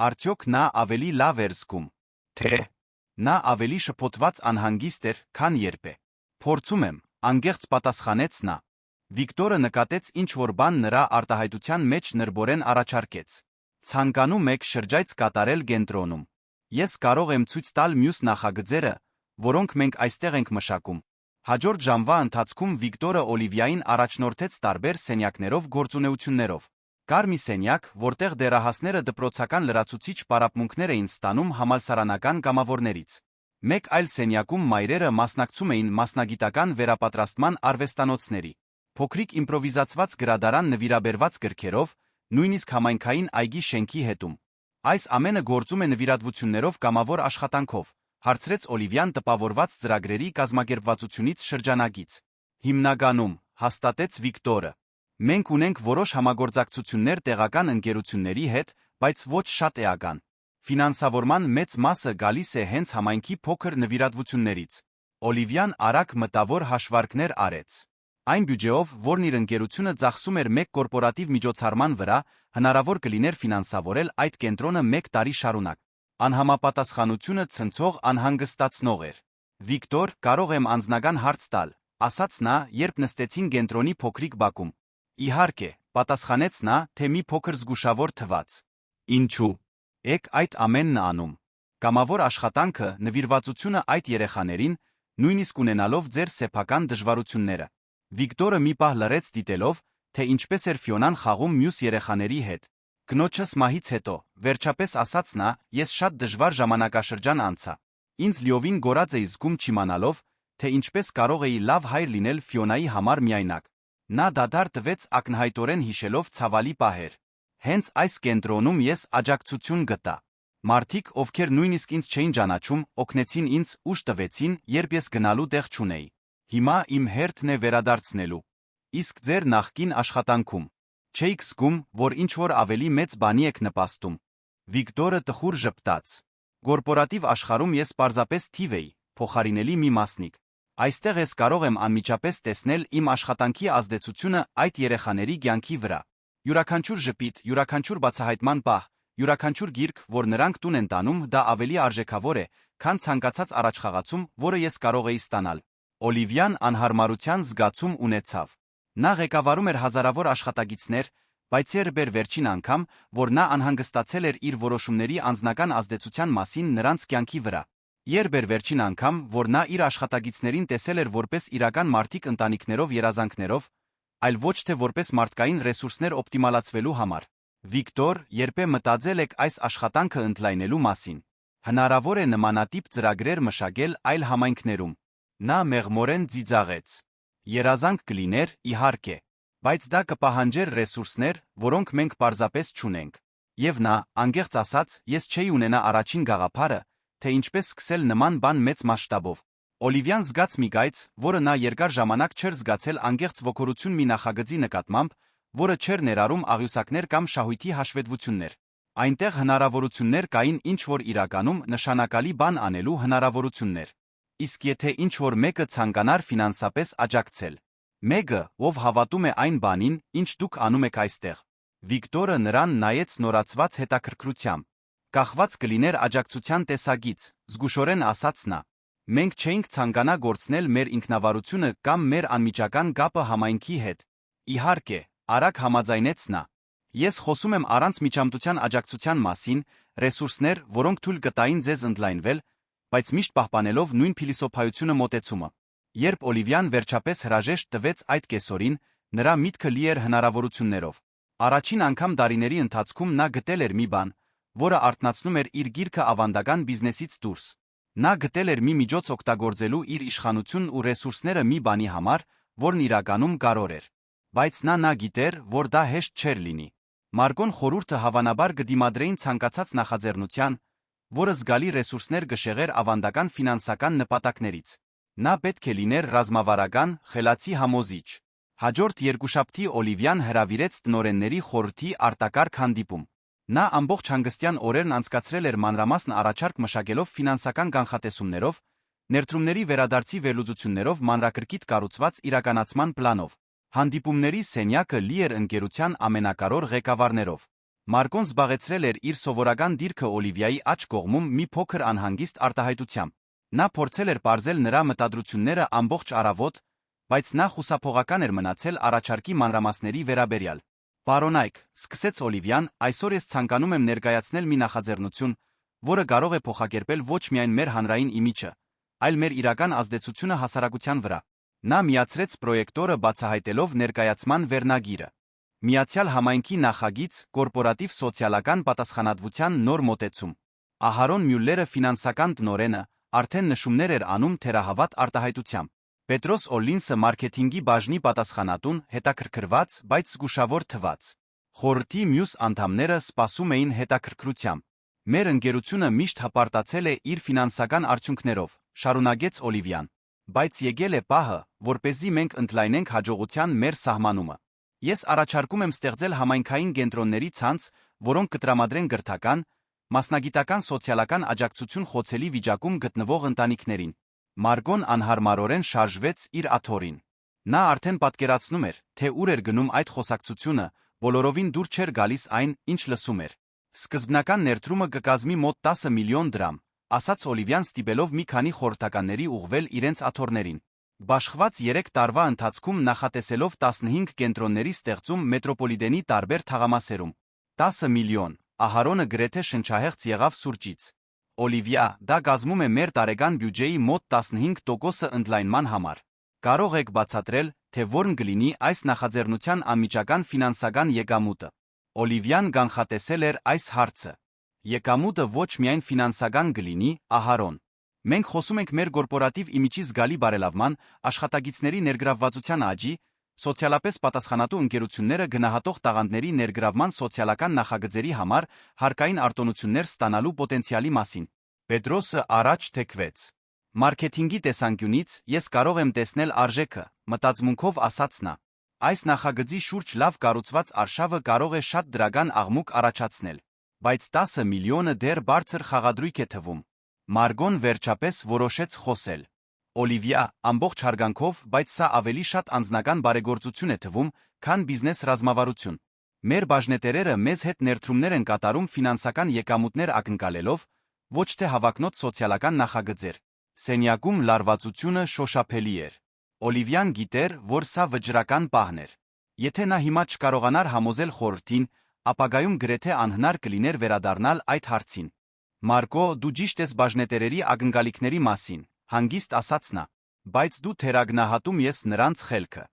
Արդյոք նա ավելի լավ էր զգում։ Թե նա ավելի շփոթված անհանգիստ էր, քան երբե։ Փորձում եմ, անգեղծ պատասխանեց նա։ Վիկտորը նկատեց ինչ-որ բան նրա արտահայտության մեջ նրբորեն առաջարկեց։ Ցանկանում եք շրջայց կատարել կենտրոնում։ Ես կարող եմ ցույց տալ մյուս նախագծերը, որոնք մենք այստեղ ենք մշակում։ Հաջորդ ժամվա ընթացքում Վիկտորը Օլիվիային առաջնորդեց տարբեր սենյակներով գործունեություններով։ Կար մի սենյակ, որտեղ դեռահասները դպրոցական լրացուցիչ պարապմունքներ էին ստանում համալսարանական կամավորներից։ Մեկ այլ սենյակում մայրերը մասնակցում էին մասնագիտական վերապատրաստման արվեստանոցների։ Փոքրիկ իմպրովիզացված գրադարան նվիրաբերված գրքերով, նույնիսկ համայնքային այգի շենքի հետում։ Այս ամենը գործում է նվիրատվություններով կամավոր աշխատանքով, հարցրեց Օլիվիան տպավորված ծրագրերի կազմակերպվածությունից շրջանագից։ Հիմնականում, հաստատեց Վիկտորը։ Մենք ունենք որոշ համագործակցություններ տեղական ընկերությունների հետ, բայց ոչ շատ էական։ Ֆինանսավորման մեծ մասը գալիս է հենց համայնքի փոքր նվիրատվություններից։ Օլիվիան արագ մտավոր հաշվարկներ արեց։ Այն բյուջեով, որն իր ընկերությունը ծախսում էր մեկ կորպորատիվ միջոցառման վրա, հնարավոր կլիներ ֆինանսավորել այդ կենտրոնը 1 տարի շարունակ։ Անհամապատասխանությունը ցնցող անհանգստացնող էր։ Վիկտոր, կարող եմ անձնական հարց տալ, ասաց նա, երբ նստեցին կենտրոնի փոքրիկ բակում։ Իհարկե, պատասխանեց նա, թե մի փոքր զգուշավոր թվաց։ Ինչու։ Եք այդ ամենն անում։ Կամավոր աշխատանքը, նվիրվածությունը այդ երեխաներին, նույնիսկ ունենալով ձեր սեփական դժվարությունները։ Վիկտորը մի պահ լռեց դիտելով, թե ինչպես էր Ֆիոնան խաղում մյուս երեխաների հետ։ Կնոջս մահից հետո, վերջապես ասաց նա, ես շատ դժվար ժամանակաշրջան անցա։ Ինձ լիովին գոռաց էի զգում չիմանալով, թե ինչպես կարող էի լավ հայր լինել Ֆիոնայի համար միայնակ։ Նա դադար տվեց ակնհայտորեն հիշելով ցավալի պահեր։ Հենց այս կենտրոնում ես աջակցություն գտա։ Մարդիկ, ովքեր նույնիսկ ինձ չէին ճանաչում, օգնեցին ինձ, ուժ տվեցին, երբ ես գնալու տեղ չունեի։ Հիմա իմ հերթն է վերադարձնելու։ Իսկ ձեր նախկին աշխատանքում չէիք զգում, որ ինչ-որ ավելի մեծ բանի եք նպաստում։ Վիկտորը տխուր ժպտաց։ Կորպորատիվ աշխարհում ես պարզապես թիվ էի, փոխարինելի մի մասնիկ։ Այստեղ ես կարող եմ անմիջապես տեսնել իմ աշխատանքի ազդեցությունը այդ երեխաների կյանքի վրա։ Յուրաքանչյուր ժպիտ, յուրաքանչյուր բացահայտման պահ, յուրաքանչյուր գիրք, որ նրանք տուն են տանում, դա ավելի արժեքավոր է, քան ցանկացած առաջխաղացում, որը ես կարող էի ստանալ։ Օլիվիան անհարմարության զգացում ունեցավ։ Նա ղեկավարում էր հազարավոր աշխատագիտներ, Բայց երբեր վերջին անգամ, որ նա անհանգստացել էր իր որոշումների անձնական ազդեցության մասին նրանց կյանքի վրա։ Երբեր վերջին անգամ, որ նա իր աշխատագիտներին տեսել էր որպես իրական մարդիկ ընտանիքներով երազանքներով, այլ ոչ թե որպես մարդկային ռեսուրսներ օպտիմալացվելու համար։ Վիկտոր, երբե մտածել եք այս աշխատանքը ընդլայնելու մասին։ Հնարավոր է նմանատիպ ծրագրեր մշակել այլ համայնքներում։ Նա մեղմորեն ծիծաղեց։ Երազանք կլիներ, իհարկե, բայց դա կպահանջեր ռեսուրսներ, որոնք մենք պարզապես չունենք։ Եվ նա, անկեղծ ասած, ես չէի ունենա առաջին գաղափարը, թե ինչպես սկսել նման բան մեծ մասշտաբով։ Օլիվիան զգաց մի գայծ, որը նա երկար ժամանակ չէր զգացել անկեղծ ոգորություն մի նախագծի նկատմամբ, որը չէր ներառում աղյուսակներ կամ շահույթի հաշվետվություններ։ Այնտեղ հնարավորություններ կային ինչ-որ իրականում նշանակալի բան անելու հնարավորություններ։ Իսկ եթե ինչ-որ մեկը ցանկանար ֆինանսապես աջակցել։ Մեկը, ով հավատում է այն բանին, ինչ դուք անում եք այստեղ։ Վիկտորը նրան նայեց նորացված հետաքրքրությամբ։ Կախված կլիներ աջակցության տեսակից, զգուշորեն ասաց նա։ Մենք չէինք ցանկանա գործնել մեր ինքնավարությունը կամ մեր անմիջական կապը համայնքի հետ։ Իհարկե, արագ համաձայնեց նա։ Ես խոսում եմ առանց միջամտության աջակցության մասին, ռեսուրսներ, որոնք թույլ կտային ձեզ ընդլայնվել, բայց միշտ պահպանելով նույն փիլիսոփայությունը մոտեցումը։ Երբ Օլիվիան վերջապես հրաժեշտ տվեց այդ կեսօրին, նրա միտքը լի էր հնարավորություններով։ Առաջին անգամ տարիների ընթացքում նա գտել էր մի բան, որը արթնացնում էր իր գիրքը ավանդական բիզնեսից դուրս։ Նա գտել էր մի միջոց օգտագործելու իր իշխանությունն ու ռեսուրսները մի բանի համար, որն իրականում կարևոր էր։ Բայց նա գիտեր, որ դա հեշտ չէր լինի։ Մարգոն խորհուրդը հավանաբար կդիմադրեին ցանկացած նախաձեռնության, որը զգալի ռեսուրսներ կշեղեր ավանդական ֆինանսական նպատակներից։ Նա պետք է լիներ ռազմավարական, խելացի համոզիչ։ Հաջորդ երկուշաբթի Օլիվիան հրավիրեց տնօրենների խորհրդի արտակարգ հանդիպում։ Նա ամբողջ հանգստյան օրերն անցկացրել էր մանրամասն առաջարկ մշակելով ֆինանսական կանխատեսումներով, ներդրումների վերադարձի վերլուծություններով մանրակրկիտ կառուցված իրականացման պլանով։ Հանդիպումների սենյակը լի էր ընկերության ամենակարևոր ղեկավարներով։ Մարգոն զբաղեցրել էր իր սովորական դիրքը Օլիվիայի աջ կողմում մի փոքր անհանգիստ արտահայտությամբ։ Նա փորձել էր պարզել նրա մտադրությունները ամբողջ առավոտ, բայց նա խուսափողական էր մնացել առաջարկի մանրամասների վերաբերյալ։ Պարոնայք, սկսեց Օլիվիան, այսօր ես ցանկանում եմ ներկայացնել մի նախաձեռնություն, որը կարող է փոխակերպել ոչ միայն մեր հանրային իմիջը, այլ մեր իրական ազդեցությունը հասարակության վրա։ Նա միացրեց պրոյեկտորը բացահայտելով ներկայացման վերնագիրը։ Միացյալ համայնքի նախագիծ, կորպորատիվ սոցիալական պատասխանատվության նոր մոտեցում։ Ահարոն Մյուլլերը ֆինանսական տնօրենը արդեն նշումներ էր անում թերահավատ արտահայտությամբ։ Պետրոս Օլինսը մարքեթինգի բաժնի պատասխանատուն, հետաքրքրված, բայց զգուշավոր թվաց։ Խորհրդի մյուս անդամները սպասում էին հետաքրքրությամբ։ Մեր ընկերությունը միշտ հպարտացել է իր ֆինանսական արդյունքներով, շարունակեց Օլիվիան։ Բայց եկել է պահը, որպեսզի մենք ընդլայնենք հաջողության մեր սահմանումը։ Ես առաջարկում եմ ստեղծել համայնքային կենտրոնների ցանց, որոնք կտրամադրեն գրթական, մասնագիտական սոցիալական աջակցություն խոցելի վիճակում գտնվող ընտանիքներին։ Մարգոն անհարմարորեն շարժվեց իր աթոռին։ Նա արդեն պատկերացնում էր, թե ուր էր գնում այդ խոսակցությունը, բոլորովին դուր չէր գալիս այն, ինչ լսում էր։ Սկզբնական ներդրումը կկազմի մոտ 10 միլիոն դրամ, ասաց Օլիվիան ստիպելով մի քանի խորհրդականների ուղղվել իրենց աթոռներին։ Բաշխված 3 տարվա ընթացքում նախատեսելով 15 կենտրոնների ստեղծում մետրոպոլիտենի տարբեր թաղամասերում։ 10 միլիոն, Ահարոնը գրեթե շնչահեղձ եղավ սուրճից։ Օլիվիա, դա կազմում է մեր տարեկան բյուջեի մոտ 15%-ը ընդլայնման համար։ Կարող եք բացատրել, թե որն կլինի այս նախաձեռնության անմիջական ֆինանսական եկամուտը։ Օլիվիան կանխատեսել էր այս հարցը։ Եկամուտը ոչ միայն ֆինանսական կլինի, Ահարոն։ Մենք խոսում ենք մեր կորպորատիվ իմիջի զգալի բարելավման, աշխատագիտների ներգրավվածության աճի, սոցիալապես պատասխանատու ընկերությունները գնահատող տաղանդների ներգրավման սոցիալական նախագծերի համար հարկային արտոնություններ ստանալու պոտենցիալի մասին։ Պետրոսը առաջ թեքվեց։ Մարքեթինգի տեսանկյունից ես կարող եմ տեսնել արժեքը, մտածմունքով ասաց նա։ Այս նախագծի շուրջ լավ կառուցված արշավը կարող է շատ դրական աղմուկ առաջացնել։ Բայց 10 միլիոնը դեռ բարձր խաղադրույք է թվում։ Մարգոն վերջապես որոշեց խոսել։ Օլիվիա, ամբողջ հարգանքով, բայց սա ավելի շատ անձնական բարեգործություն է թվում, քան բիզնես ռազմավարություն։ Մեր բաժնետերերը մեզ հետ ներդրումներ են կատարում ֆինանսական եկամուտներ ակնկալելով, ոչ թե հավակնոտ սոցիալական նախագծեր։ Սենյակում լարվածությունը շոշափելի էր։ Օլիվիան գիտեր, որ սա վճռական պահն էր։ Եթե նա հիմա չկարողանար համոզել խորհրդին, ապագայում գրեթե անհնար կլիներ վերադառնալ այդ հարցին։ Մարկո, դու ճիշտ ես բաժնետերերի ակնկալիքների մասին, հանգիստ ասաց նա, բայց դու թերագնահատում ես նրանց խելքը։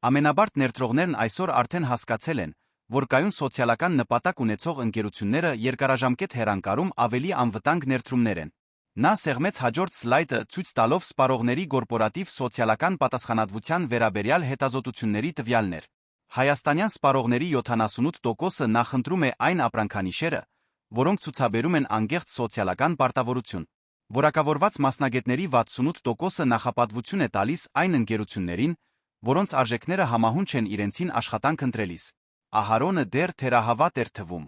Ամենաբարդ ներդրողներն այսօր արդեն հասկացել են, որ կայուն սոցիալական նպատակ ունեցող ընկերությունները երկարաժամկետ հեռանկարում ավելի անվտանգ ներդրումներ են։ Նա սեղմեց հաջորդ սլայդը ցույց տալով սպառողների կորպորատիվ սոցիալական պատասխանատվության վերաբերյալ հետազոտությունների տվյալներ։ Հայաստանյան սպառողների 78%-ը նախընտրում է այն ապրանքանիշերը, որոնք ցուցաբերում են անկեղծ սոցիալական պարտավորություն։ Որակավորված մասնագետների 68%-ը նախապատվություն է տալիս այն ընկերություններին, որոնց արժեքները համահունչ են իրենցին աշխատանք ընտրելիս։ Ահարոնը դեռ թերահավատ էր թվում։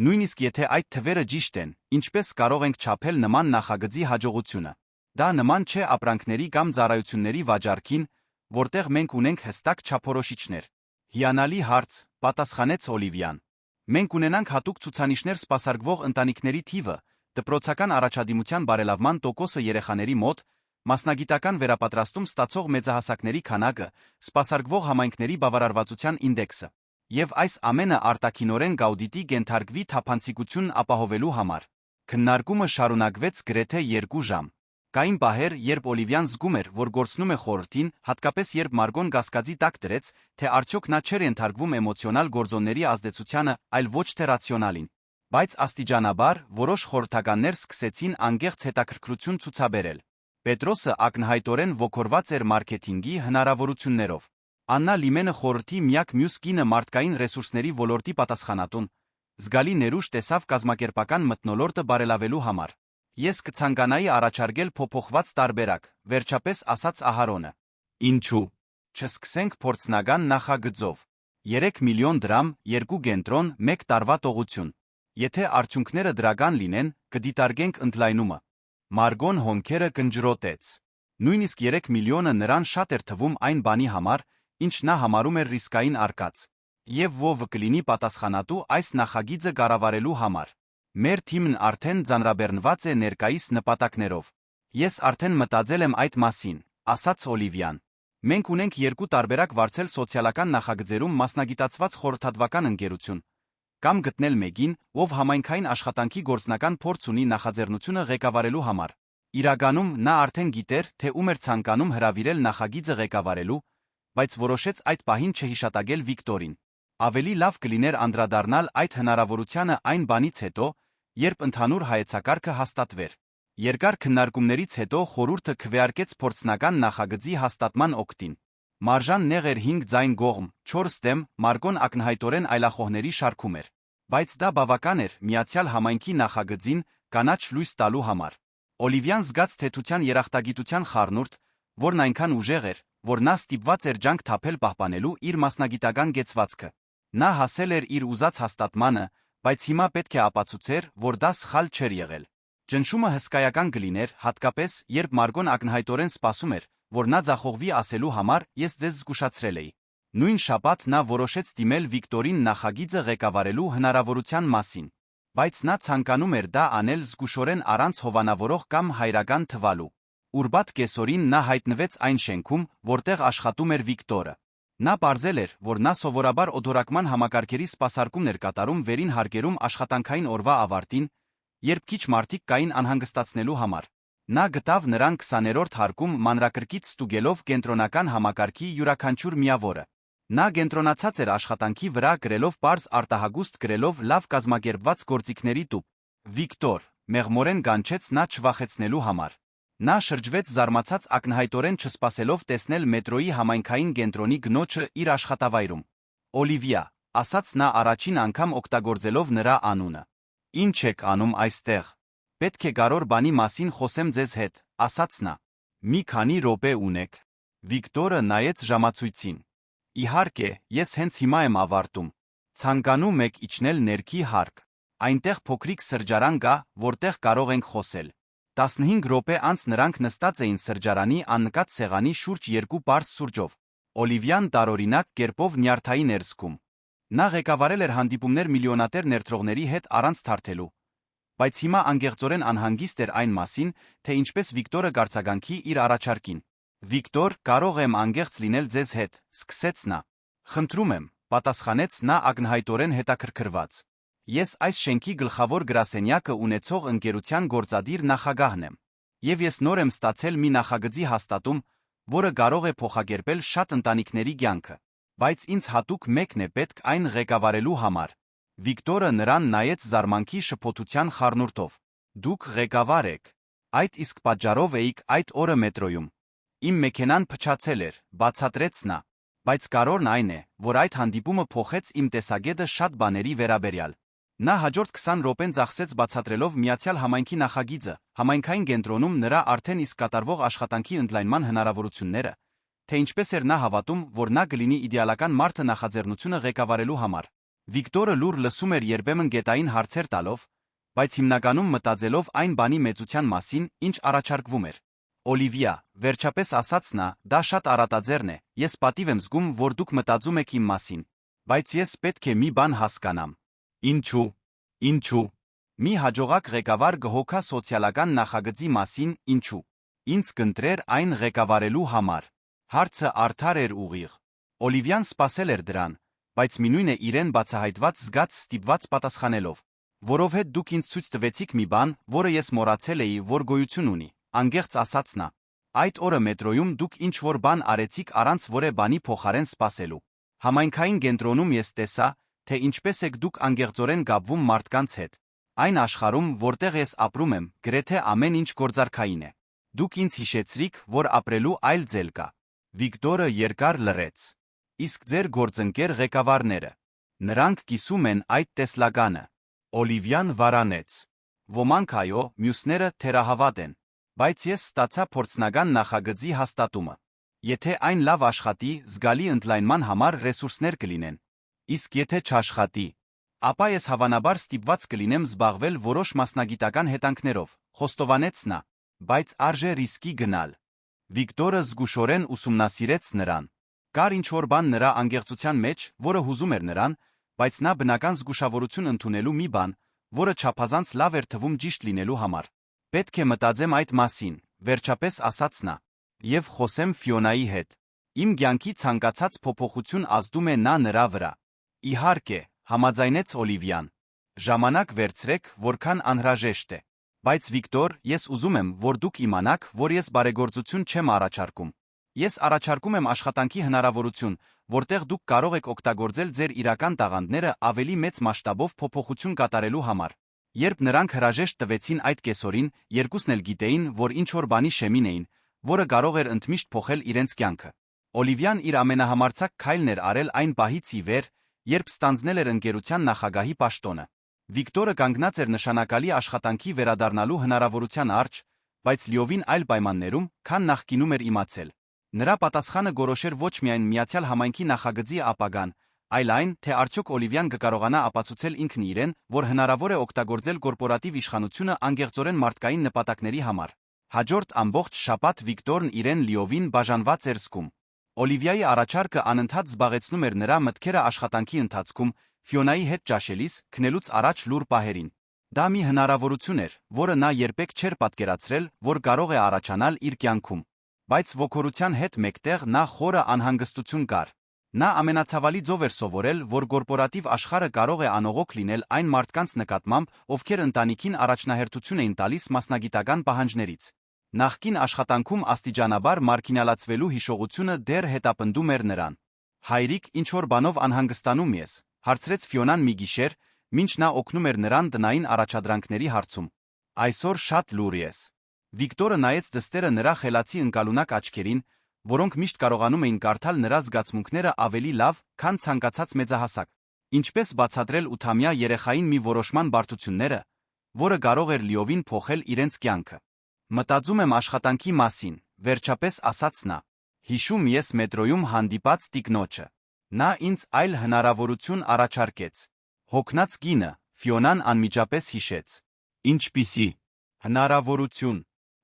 Նույնիսկ եթե այդ թվերը ճիշտ են, ինչպես կարող ենք չափել նման նախագծի հաջողությունը։ Դա նման չէ ապրանքների կամ ծառայությունների վաճառքին, որտեղ մենք ունենք հստակ չափորոշիչներ։ Հիանալի հարց, պատասխանեց Օլիվիան։ Մենք ունենանք հատուկ ցուցանիշներ սպասարկվող ընտանիքների թիվը, դպրոցական առաջադիմության բարելավման տոկոսը երեխաների մոտ, մասնագիտական վերապատրաստում ստացող մեծահասակների քանակը, սպասարկվող համայնքների բավարարվածության ինդեքսը։ Եվ այս ամենը արտաքինորեն գաուդիտի կենթարկվի թափանցիկությունն ապահովելու համար։ Քննարկումը շարունակվեց գրեթե 2 ժամ։ Կային պահեր, երբ Օլիվիան զգում էր, որ գործնում է խորհրդին, հատկապես երբ Մարգոն կասկածի տակ դրեց, թե արդյոք նա չէր ենթարկվում էմոցիոնալ գործոնների ազդեցությանը, այլ ոչ թե ռացիոնալին։ Բայց աստիճանաբար որոշ խորհրդականներ սկսեցին անկեղծ հետաքրքրություն ցուցաբերել։ Պետրոսը ակնհայտորեն ոգորված էր մարքեթինգի հնարավորություններով։ Աննա Լիմենը խորհրդի միակ մյուս կինը մարդկային ռեսուրսների ոլորտի պատասխանատուն, զգալի ներուժ տեսավ կազմակերպական մթնոլորտը բարելավելու համար։ Ես կցանկանայի առաջարկել փոփոխված տարբերակ, վերջապես ասաց Ահարոնը։ Ինչու՞։ Չսկսենք փորձնական նախագծով։ 3 միլիոն դրամ, 2 կենտրոն, 1 տարվա տողություն։ Եթե արդյունքները դրական լինեն, կդիտարկենք ընդլայնումը։ Մարգոն հոնքերը կնջրոտեց։ Նույնիսկ 3 միլիոնը նրան շատ էր թվում այն բանի համար, ինչ նա համարում էր ռիսկային արկած։ Եվ ով կլինի պատասխանատու այս նախագիծը կառավարելու համար։ Մեր թիմն արդեն ծանրաբեռնված է ներկայիս նպատակներով։ Ես արդեն մտածել եմ այդ մասին, ասաց Օլիվիան։ Մենք ունենք 2 տարբերակ վարձել սոցիալական նախագծերում մասնագիտացված խորհրդատվական ընկերություն, կամ գտնել մեկին, ով համայնքային աշխատանքի գործնական փորձ ունի նախաձեռնությունը ղեկավարելու համար։ Իրականում նա արդեն գիտեր, թե ում էր ցանկանում հրավիրել նախագիծը ղեկավարելու, բայց որոշեց այդ պահին չհիշատակել Վիկտորին։ Ավելի լավ կլիներ անդրադառնալ այդ հնարավորությանը այն բանից հետո, երբ ընդհանուր հայեցակարգը հաստատվեր։ Երկար քննարկումներից հետո խորհուրդը քվեարկեց փորձնական նախագծի հաստատման օգտին։ Մարժան նեղ էր 5 ձայն գողմ, 4 ստեմ, Մարգոն ակնհայտորեն այլախոհների շարքում էր։ Բայց դա բավական էր Միացյալ համայնքի նախագծին կանաչ լույս տալու համար։ Օլիվիան զգաց թեթության երախտագիտության խառնուրդ, որն այնքան ուժեղ էր, որ նա ստիպված էր ջանք թափել պահպանելու իր մասնագիտական կեցվածքը։ Նա հասել էր իր ուզած հաստատմանը, բայց հիմա պետք է ապացուցեր, որ դա սխալ չէր եղել։ Ճնշումը հսկայական կլիներ, հատկապես, երբ Մարգոն ակնհայտորեն սպասում էր, որ նա ձախողվի ասելու համար ես ձեզ զգուշացրել էի։ Նույն շաբաթ նա որոշեց դիմել Վիկտորին նախագիծը ղեկավարելու հնարավորության մասին։ Բայց նա ցանկանում էր դա անել զգուշորեն առանց հովանավորող կամ հայրական թվալու։ Ուրբաթ կեսօրին նա հայտնվեց այն շենքում, որտեղ աշխատում էր Վիկտորը։ Նա պարզել էր, որ նա սովորաբար օդորակման համակարգերի սպասարկումն էր կատարում վերին հարկերում աշխատանքային օրվա ավարտին, երբ քիչ մարդիկ կային անհանգստացնելու համար։ Նա գտավ նրան 20-րդ հարկում մանրակրկիտ ստուգելով կենտրոնական համակարգի յուրաքանչյուր միավորը։ Նա կենտրոնացած էր աշխատանքի վրա գրելով պարզ արտահագուստ գրելով լավ կազմակերպված գործիքների տուփ։ Վիկտոր, մեղմորեն կանչեց նա չվախեցնելու համար։ Նա շրջվեց զարմացած ակնհայտորեն չսպասելով տեսնել մետրոյի համայնքային կենտրոնի գնոջը իր աշխատավայրում։ Օլիվիա, ասաց նա առաջին անգամ օգտագործելով նրա անունը։ Ինչ եք անում այստեղ։ Պետք է կարևոր բանի մասին խոսեմ ձեզ հետ, ասաց նա։ Մի քանի րոպե ունեք։ Վիկտորը նայեց ժամացույցին։ Իհարկե, ես հենց հիմա եմ ավարտում։ Ցանկանում եք իջնել ներքի հարկ։ Այնտեղ փոքրիկ սրճարան կա, որտեղ կարող ենք խոսել։ 15 րոպե անց նրանք նստած էին սրճարանի աննկատ սեղանի շուրջ 2 պարզ սուրճով։ Օլիվիան տարօրինակ կերպով նյարդային էր զգում։ Նա ղեկավարել էր հանդիպումներ միլիոնատեր ներդրողների հետ առանց թարթելու։ Բայց հիմա անկեղծորեն անհանգիստ էր այն մասին, թե ինչպես Վիկտորը կարձագանքի իր առաջարկին։ Վիկտոր, կարող եմ անկեղծ լինել ձեզ հետ, սկսեց նա։ Խնդրում եմ, պատասխանեց նա ակնհայտորեն հետաքրքրված։ Ես այս շենքի գլխավոր գրասենյակը ունեցող ընկերության գործադիր նախագահն եմ։ Եվ ես նոր եմ ստացել մի նախագծի հաստատում, որը կարող է փոխակերպել շատ ընտանիքների կյանքը։ Բայց ինձ հատուկ մեկն է պետք այն ղեկավարելու համար։ Վիկտորը նրան նայեց զարմանքի շփոթության խառնուրդով։ Դուք ղեկավար եք։ Այդ իսկ պատճառով էիք այդ օրը մետրոյում։ Իմ մեքենան փչացել էր, բացատրեց նա։ Բայց կարևորն այն է, որ այդ հանդիպումը փոխեց իմ տեսակետը շատ բաների վերաբերյալ։ Նա հաջորդ 20 րոպեն ծախսեց բացատրելով Միացյալ Համայնքի նախագիծը, համայնքային կենտրոնում նրա արդեն իսկ կատարվող աշխատանքի ընդլայնման հնարավորությունները, թե ինչպես էր նա հավատում, որ նա կլինի իդեալական մարդը նախաձեռնությունը ղեկավարելու համար։ Վիկտորը լուր լսում էր երբեմն գետային հարցեր տալով, բայց հիմնականում մտածելով այն բանի մեծության մասին, ինչ առաջարկվում էր։ Օլիվիա, վերջապես ասաց նա, դա շատ առատաձեռն է, ես պատիվ եմ զգում, որ դուք մտածում եք իմ մասին։ Բայց ես պետք է մի բան հասկանամ։ Ինչու։ Մի հաջողակ ղեկավար կհոգա սոցիալական նախագծի մասին, ինչու։ Ինձ կընտրեր այն ղեկավարելու համար։ Հարցը արդար էր ուղիղ։ Օլիվիան սպասել էր դրան, բայց մինույն է իրեն բացահայտված զգաց ստիպված պատասխանելով։ Որովհետև դուք ինձ ցույց տվեցիք մի բան, որը ես մոռացել էի, որ գոյություն ունի, անգեղծ ասաց նա։ Այդ օրը մետրոյում դուք ինչ-որ բան արեցիք առանց որևէ բանի փոխարեն սպասելու։ Համայնքային կենտրոնում ես տեսա, թե ինչպես եք դուք անգեղծորեն կապվում մարդկանց հետ։ Այն աշխարհում, որտեղ ես ապրում եմ, գրեթե ամեն ինչ գործարքային է։ Դուք ինձ հիշեցրիք, որ ապրելու այլ ձև կա։ Վիկտորը երկար լռեց։ Իսկ ձեր գործընկեր ղեկավարները։ Նրանք կիսում են այդ տեսլականը։ Օլիվիան վարանեց։ Ոմանք այո, մյուսները թերահավատ են։ Բայց ես ստացա փորձնական նախագծի հաստատումը։ Եթե այն լավ աշխատի, զգալի ընդլայնման համար ռեսուրսներ կլինեն։ Իսկ եթե չաշխատի, ապա ես հավանաբար ստիպված կլինեմ զբաղվել որոշ մասնագիտական հետանքներով, խոստովանեց նա, բայց արժե ռիսկի գնալ։ Վիկտորը զգուշորեն ուսումնասիրեց նրան։ Կար ինչ-որ բան նրա անգեղծության մեջ, որը հուզում էր նրան, բայց նա բնական զգուշավորություն ընդունելու մի բան, որը չափազանց լավ էր թվում ճիշտ լինելու համար։ Պետք է մտածեմ այդ մասին, վերջապես ասաց նա, եւ խոսեմ Ֆիոնայի հետ։ Իմ կյանքի ցանկացած փոփոխություն ազդում է նրա վրա։ Իհարկե, համաձայնեց Օլիվիան։ Ժամանակ վերցրեք, որքան անհրաժեշտ է։ Բայց Վիկտոր, ես ուզում եմ, որ դուք իմանաք, որ ես բարեգործություն չեմ առաջարկում։ Ես առաջարկում եմ աշխատանքի հնարավորություն, որտեղ դուք կարող եք օգտագործել ձեր իրական տաղանդները ավելի մեծ մասշտաբով փոփոխություն կատարելու համար։ Երբ նրանք հրաժեշտ տվեցին այդ կեսօրին, երկուսն էլ գիտեին, որ ինչ-որ բանի շեմին էին, որը կարող էր ընդմիշտ փոխել իրենց կյանքը։ Օլիվիան իր ամենահամարձակ քայլն էր արել այն պահից ի վեր, երբ ստանձնել էր ընկերության նախագահի պաշտոնը։ Վիկտորը կանգնած էր նշանակալի աշխատանքի վերադառնալու հնարավորության առջ, բայց լիովին այլ պայմաններում, քան նախկինում էր իմացել։ Նրա պատասխանը գորոշեր ոչ միայն Միացյալ Համայնքի նախագծի ապագան, այլ այն, թե արդյոք Օլիվիան կկարողանա ապացուցել ինքն իրեն, որ հնարավոր է օգտագործել կորպորատիվ իշխանությունը անգեղծորեն մարդկային նպատակների համար։ Հաջորդ ամբողջ շաբաթ Վիկտորն իրեն լիովին բաժանված էր զգում։ Օլիվիայի առաջարկը անընդհատ զբաղեցնում էր նրա մտքերը աշխատանքի ընթացքում, Ֆիոնայի հետ ճաշելիս, քնելուց առաջ լուռ պահերին։ Դա մի հնարավորություն էր, որը նա երբեք չէր պատկերացրել, որ կարող է առաջանալ իր կյանքում։ Բայց ոգորության հետ մեկտեղ նա խորը անհանգստություն կար։ Նա ամենացավալի ձով էր սովորել, որ կորպորատիվ աշխարհը կարող է անողոք լինել այն մարդկանց նկատմամբ, ովքեր ընտանիքին առաջնահերթություն էին տալիս մասնագիտական պահանջներից։ Նախկին աշխատանքում աստիճանաբար մարգինալացվելու հիշողությունը դեռ հետապնդում էր նրան։ Հայրիկ, ինչ-որ բանով անհանգստանում ես, հարցրեց Ֆիոնան մի գիշեր, մինչ նա օգնում էր նրան տնային առաջադրանքների հարցում։ Այսօր շատ լուռ ես։ Վիկտորը նայեց դստերը նրա խելացի ընկալունակ աչքերին, որոնք միշտ կարողանում էին կարդալ նրա զգացմունքները ավելի լավ, քան ցանկացած մեծահասակ։ Ինչպես բացատրել 8-ամյա երեխային մի որոշման բարդությունները, որը կարող էր լիովին փոխել իրենց կյանքը։ Մտածում եմ աշխատանքի մասին, վերջապես ասաց նա։ Հիշում ես մետրոյում հանդիպած տիկնոջը։ Նա ինձ այլ հնարավորություն առաջարկեց։ Հոգնած կինը, Ֆիոնան անմիջապես հիշեց։ Ինչպիսի հնարավորություն։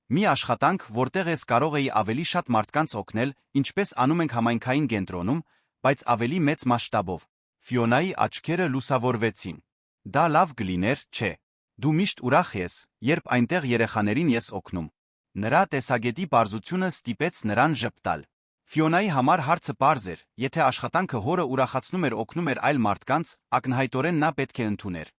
Մի աշխատանք, որտեղ ես կարող էի ավելի շատ մարդկանց օգնել, ինչպես անում ենք համայնքային կենտրոնում, բայց ավելի մեծ մասշտաբով։ Ֆիոնայի աչքերը լուսավորվեցին։ Դա լավ կլիներ, չէ։ Դու միշտ ուրախ ես, երբ այնտեղ երեխաներին ես օգնում։ Նրա տեսակետի պարզությունը ստիպեց նրան ժպտալ։ Ֆիոնայի համար հարցը պարզ էր, եթե աշխատանքը հորը ուրախացնում էր օգնում էր այլ մարդկանց, ակնհայտորեն նա պետք է ընդուներ։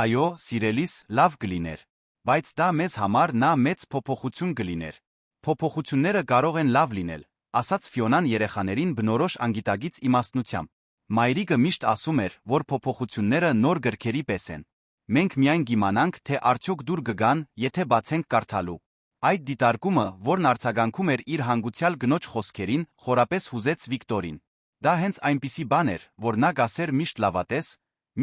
Այո, սիրելիս, լավ կլիներ։ Բայց դա մեզ համար նա մեծ փոփոխություն կլիներ։ Փոփոխությունները կարող են լավ լինել, ասաց Ֆիոնան երեխաներին բնորոշ անգիտագից իմաստնությամբ։ Մայրիկը միշտ ասում էր, որ փոփոխությունները նոր գրքերի պես են։ Մենք միայն կիմանանք, թե արդյոք դուր կգան, եթե բացենք կարդալու։ Այդ դիտարկումը, որն արձագանքում էր իր հանգուցյալ կնոջ խոսքերին, խորապես հուզեց Վիկտորին։ Դա հենց այնպիսի բան էր, որ նա գասեր միշտ լավատես,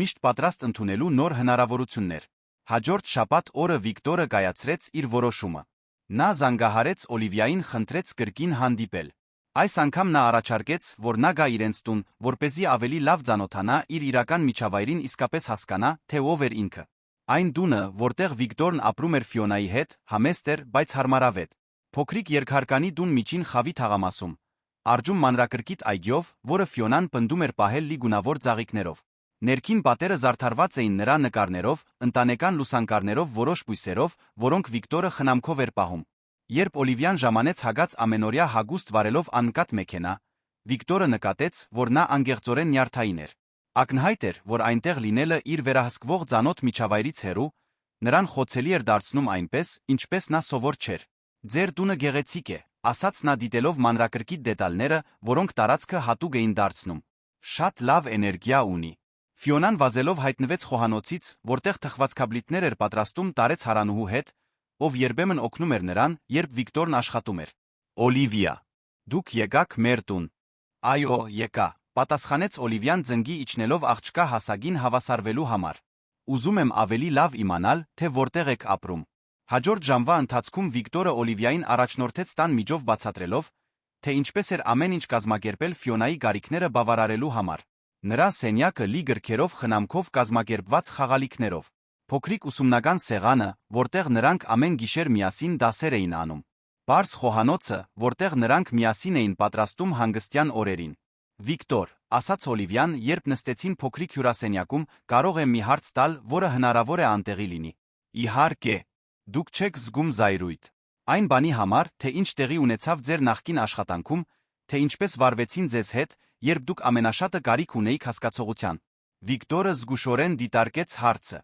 միշտ պատրաստ ընդունելու նոր հնարավորություններ։ Հաջորդ շաբաթ օրը Վիկտորը կայացրեց իր որոշումը։ Նա զանգահարեց Օլիվիային, խնդրեց կրկին հանդիպել։ Այս անգամ նա առաջարկեց, որ նա գա իրենց տուն, որպեսզի ավելի լավ ծանոթանա իր իրական միջավայրին, իսկապես հասկանա, թե ով էր ինքը։ Այն տունը, որտեղ Վիկտորն ապրում էր Ֆիոնայի հետ, համեստ էր, բայց հարմարավետ։ Փոքրիկ երկհարկանի տուն միջին խավի թաղամասում։ Արջում մանրակրկիտ այգիով, որը Ֆիոնան պնդում էր պահել լի գունավոր ծաղիկներով։ Ներքին պատերը զարդարված էին նրա նկարներով, ընտանեկան լուսանկարներով, որոշ բույսերով, որոնք Վիկտորը խնամքով էր պահում։ Երբ Օլիվիան ժամանեց հագած ամենօրյա հագուստ վարելով աննկատ մեքենա, Վիկտորը նկատեց, որ նա անգեղծորեն նյարդային էր։ Ակնհայտ էր, որ այնտեղ լինելը իր վերահսկվող ծանոթ միջավայրից հեռու նրան խոցելի էր դարձնում այնպես, ինչպես նա սովոր չէր։ Ձեր տունը գեղեցիկ է, ասաց նա դիտելով մանրակրկիտ դետալները, որոնք տարածքը հատուկ էին դարձնում։ Շատ լավ էներգիա ունի։ Ֆիոնան վազելով հայտնվեց խոհանոցից, որտեղ թխվածքաբլիթներ էր պատրաստում տարեց հարանուհու հետ, ով երբեմն օգնում էր նրան, երբ Վիկտորն աշխատում էր։ Օլիվիա, դուք եկաք մեր տուն։ Այո, եկա, պատասխանեց Օլիվիան ձնգի իջնելով աղջկա հասակին հավասարվելու համար։ Ուզում եմ ավելի լավ իմանալ, թե որտեղ եք ապրում։ Հաջորդ ժամվա ընթացքում Վիկտորը Օլիվիային առաջնորդեց տան միջով բացատրելով, թե ինչպես էր ամեն ինչ կազմակերպել Ֆիոնայի գարիքները բավարարելու համար։ Նրա սենյակը լի գրքերով, խնամքով կազմակերպված խաղալիքներով։ Փոքրիկ ուսումնական սեղանը, որտեղ նրանք ամեն գիշեր միասին դասեր էին անում։ Պարզ խոհանոցը, որտեղ նրանք միասին էին պատրաստում հանգստյան օրերին։ Վիկտոր, ասաց Օլիվիան, երբ նստեցին փոքրիկ հյուրասենյակում, կարող եմ մի հարց տալ, որը հնարավոր է անտեղի լինի։ Իհարկե, դուք չեք զգում զայրույթ։ Այն բանի համար, թե ինչ տեղի ունեցավ ձեր նախկին աշխատանքում, թե ինչպես վարվեցին ձեզ հետ, երբ դուք ամենաշատը կարիք ունեիք հասկացողության։ Վիկտորը զգուշորեն դիտարկեց հարցը։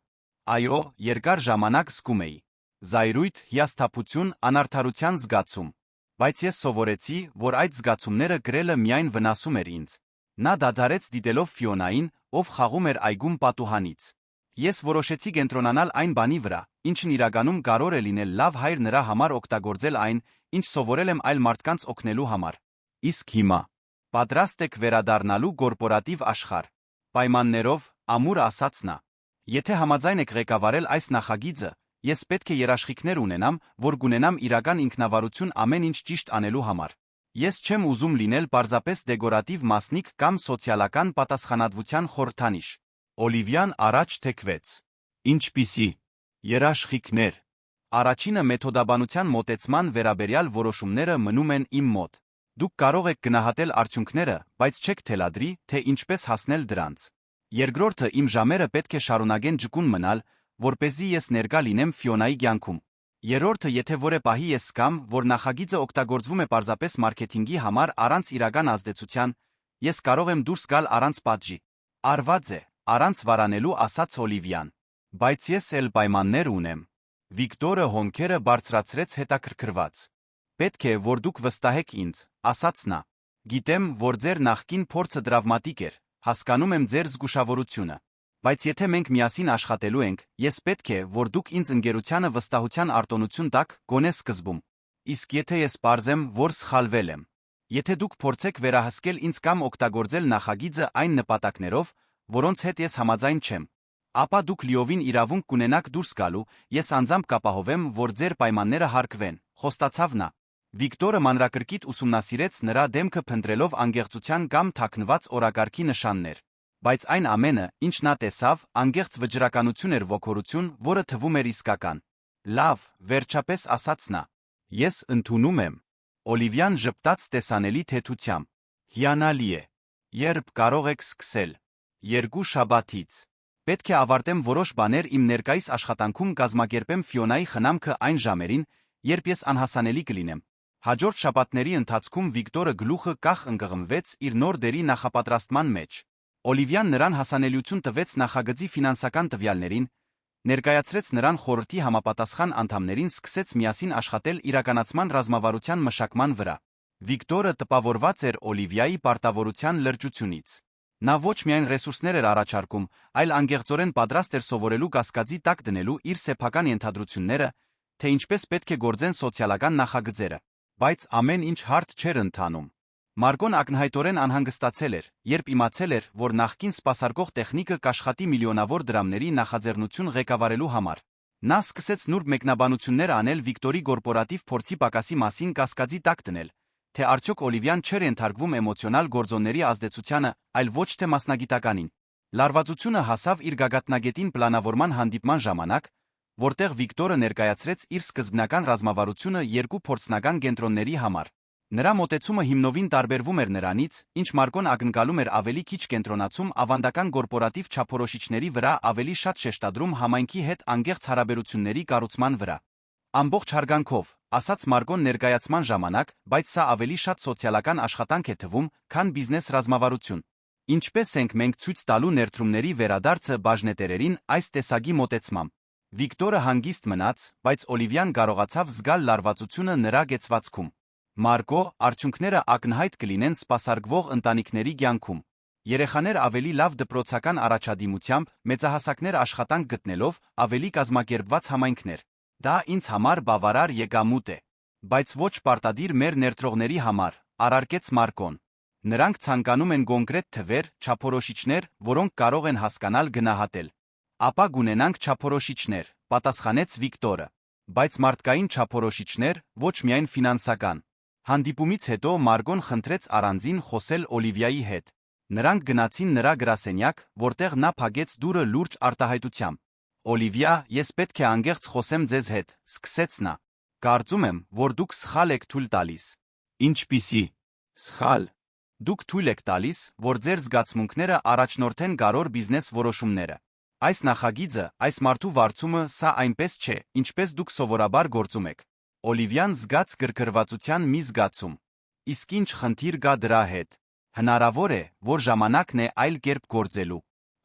Այո, երկար ժամանակ զգում էի։ Զայրույթ, հիասթափություն, անարդարության զգացում։ Բայց ես սովորեցի, որ այդ զգացումները գրելը միայն վնասում էր ինձ։ Նա դադարեց դիտելով Ֆիոնային, ով խաղում էր այգում պատուհանից։ Ես որոշեցի կենտրոնանալ այն բանի վրա, ինչն իրականում կարող է լինել լավ հայր նրա համար օգտագործել այն, ինչ սովորել եմ այլ մարդկանց օգնելու համար։ Իսկ հիմա պատրաստ եք վերադառնալու կորպորատիվ աշխարհ։ Պայմաններով, ամուր ասաց նա։ Եթե համաձայն եք ղեկավարել այս նախագիծը, ես պետք է երաշխիքներ ունենամ, որ կունենամ իրական ինքնավարություն ամեն ինչ ճիշտ անելու համար։ Ես չեմ ուզում լինել պարզապես դեկորատիվ մասնիկ կամ սոցիալական պատասխանատվության խորհրդանիշ։ Օլիվիան առաջ թեքվեց։ Ինչպիսի երաշխիքներ։ Առաջինը մեթոդաբանության մոտեցման վերաբերյալ որոշումները մնում են իմ մոտ։ Դուք կարող եք գնահատել արդյունքները, բայց չեք թելադրի, թե ինչպես հասնել դրանց։ Երկրորդը, իմ ժամերը պետք է շարունակեն ճկուն մնալ, որպեսզի ես ներկա լինեմ Ֆիոնայի կյանքում։ Երրորդը, եթե որե պահի ես զգամ, որ նախագիծը օգտագործվում է պարզապես մարքեթինգի համար առանց իրական ազդեցության, ես կարող եմ դուրս գալ առանց պատժի։ Արված է, առանց վարանելու, ասաց Օլիվիան։ Բայց ես էլ պայմաններ ունեմ։ Վիկտորը հոնքերը բարձրացրեց հետաքրքրված։ Պետք է, որ դուք վստահեք ինձ, ասաց նա։ Գիտեմ, որ ձեր նախկին փորձը տրավմատիկ էր, հասկանում եմ ձեր զգուշավորությունը։ Բայց եթե մենք միասին աշխատելու ենք, ես պետք է, որ դուք ինձ ընկերությանը վստահության արտոնություն տաք, գոնե սկզբում։ Իսկ եթե ես պարզեմ, որ սխալվել եմ։ Եթե դուք փորձեք վերահսկել ինձ կամ օգտագործել նախագիծը այն նպատակներով, որոնց հետ ես համաձայն չեմ, ապա դուք լիովին իրավունք կունենաք դուրս գալու, ես անձամբ կապահովեմ, որ ձեր պայմանները հարգվեն, խոստացավ նա։ Վիկտորը մանրակրկիտ ուսումնասիրեց նրա դեմքը, փնտրելով անգեղծության կամ թաքնված օրակարգի նշաններ։ Բայց այն ամենը, ինչ նա տեսավ, անգեղծ վճռականություն էր, ոգորություն, որը թվում էր իսկական։ Լավ, վերջապես ասաց նա։ Ես ընդունում եմ։ Օլիվիան ժպտաց տեսանելի թեթությամբ։ Հիանալի է։ Երբ կարող եք սկսել։ 2 շաբաթից։ Պետք է ավարտեմ որոշ բաներ իմ ներկայիս աշխատանքում, կազմակերպեմ Ֆիոնայի խնամքը այն ժամերին, երբ ես անհասանելի կլինեմ։ Հաջորդ շաբաթների ընթացքում Վիկտորը գլուխը կախ ընկղմվեց իր նոր դերի նախապատրաստման մեջ։ Օլիվիան նրան հասանելիություն տվեց նախագծի ֆինանսական տվյալներին, ներկայացրեց նրան խորհրդի համապատասխան անդամներին, սկսեց միասին աշխատել իրականացման ռազմավարության մշակման վրա։ Վիկտորը տպավորված էր Օլիվիայի պարտավորության լրջությունից։ Նա ոչ միայն ռեսուրսներ էր առաջարկում, այլ անկեղծորեն պատրաստ էր սովորելու կասկածի տակ դնելու իր սեփական ենթադրությունները, թե ինչպես պետք է գործեն սոցիալական նախագծերը։ Բայց ամեն ինչ հարթ չէր ընթանում։ Մարգոն ակնհայտորեն անհանգստացել էր, երբ իմացել էր, որ նախկին սպասարկող տեխնիկը կաշխատի միլիոնավոր դրամների նախաձեռնություն ղեկավարելու համար։ Նա սկսեց նուրբ մեկնաբանություններ անել Վիկտորի կորպորատիվ փորձի պակասի մասին, կասկածի տակ դնել, թե արդյոք Օլիվիան չէր ենթարկվում էմոցիոնալ գործոնների ազդեցությանը, այլ ոչ թե մասնագիտականին։ Լարվածությունը հասավ իր գագաթնագետին պլանավորման հանդիպման ժամանակ, որտեղ Վիկտորը ներկայացրեց իր սկզբնական ռազմավարությունը երկու փորձնական կենտրոնների համար։ Նրա մոտեցումը հիմնովին տարբերվում էր նրանից, ինչ Մարգոն ակնկալում էր, ավելի քիչ կենտրոնացում ավանդական կորպորատիվ չափորոշիչների վրա, ավելի շատ շեշտադրում համայնքի հետ անկեղծ հարաբերությունների կառուցման վրա։ Ամբողջ հարգանքով, ասաց Մարգոն ներկայացման ժամանակ, բայց սա ավելի շատ սոցիալական աշխատանք է թվում, քան բիզնես ռազմավարություն։ Ինչպես ենք մենք ցույց տալու ներդրումների վերադարձը բաժնետերերին այս տեսակի մոտեցմամբ։ Վիկտորը հանգիստ մնաց, բայց Օլիվիան կարողացավ զգալ լարվածությունը նրա գեցվածքում։ Մարգո, արդյունքները ակնհայտ կլինեն սպասարկվող ընտանիքների կյանքում։ Երեխաներ ավելի լավ դպրոցական առաջադիմությամբ, մեծահասակներ աշխատանք գտնելով, ավելի կազմակերպված համայնքներ։ Դա ինձ համար բավարար եկամուտ է։ Բայց ոչ պարտադիր մեր ներդրողների համար, առարկեց Մարգոն։ Նրանք ցանկանում են կոնկրետ թվեր, չափորոշիչներ, որոնք կարող են հասկանալ, գնահատել։ Ապա գունենանք չափորոշիչներ, պատասխանեց Վիկտորը։ Բայց մարդկային չափորոշիչներ, ոչ միայն ֆինանսական։ Հանդիպումից հետո Մարգոն խնդրեց առանձին խոսել Օլիվիայի հետ։ Նրանք գնացին նրա գրասենյակ, որտեղ նա փակեց դուռը լուրջ արտահայտությամբ։ Օլիվիա, ես պետք է անկեղծ խոսեմ ձեզ հետ, սկսեց նա։ Կարծում եմ, որ դուք սխալ եք թույլ տալիս։ Ինչպիսի սխալ։ Դուք թույլ եք տալիս, որ ձեր զգացմունքները առաջնորդեն կարևոր բիզնես որոշումները։ Այս նախագիծը, այս մարդու վարձումը, սա այնպես չէ, ինչպես դուք սովորաբար գործում եք։ Օլիվիան զգաց գրգռվածության մի զգացում։ Իսկ ինչ խնդիր կա դրա հետ։ Հնարավոր է, որ ժամանակն է այլ կերպ գործելու։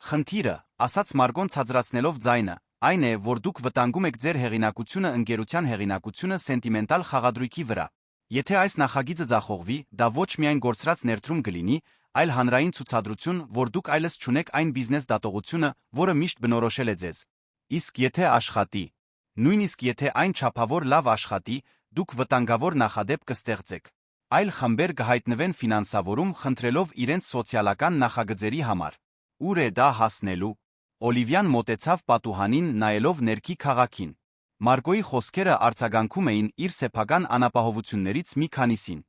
Խնդիրը, ասաց Մարգոն ցածրացնելով ձայնը, այն է, որ դուք վտանգում եք ձեր հեղինակությունը, ընկերության հեղինակությունը սենտիմենտալ խաղադրույքի վրա։ Եթե այս նախագիծը ձախողվի, դա ոչ միայն գործրած ներդրում կլինի, այլ հանրային ցուցադրություն, որ դուք այլս չունեք այն բիզնես դատողությունը, որը միշտ բնորոշել է ձեզ։ Իսկ եթե աշխատի, նույնիսկ եթե այն չափավոր լավ աշխատի, դուք վտանգավոր նախադեպ կստեղծեք։ Այլ խմբեր կհայտնվեն ֆինանսավորում խնդրելով իրենց սոցիալական նախագծերի համար։ Ուր է դա հասնելու։ Օլիվիան մոտեցավ պատուհանին, նայելով ներքի քաղաքին։ Մարգոյի խոսքերը արձագանքում էին իր սեփական անապահովություններից մի քանիսին։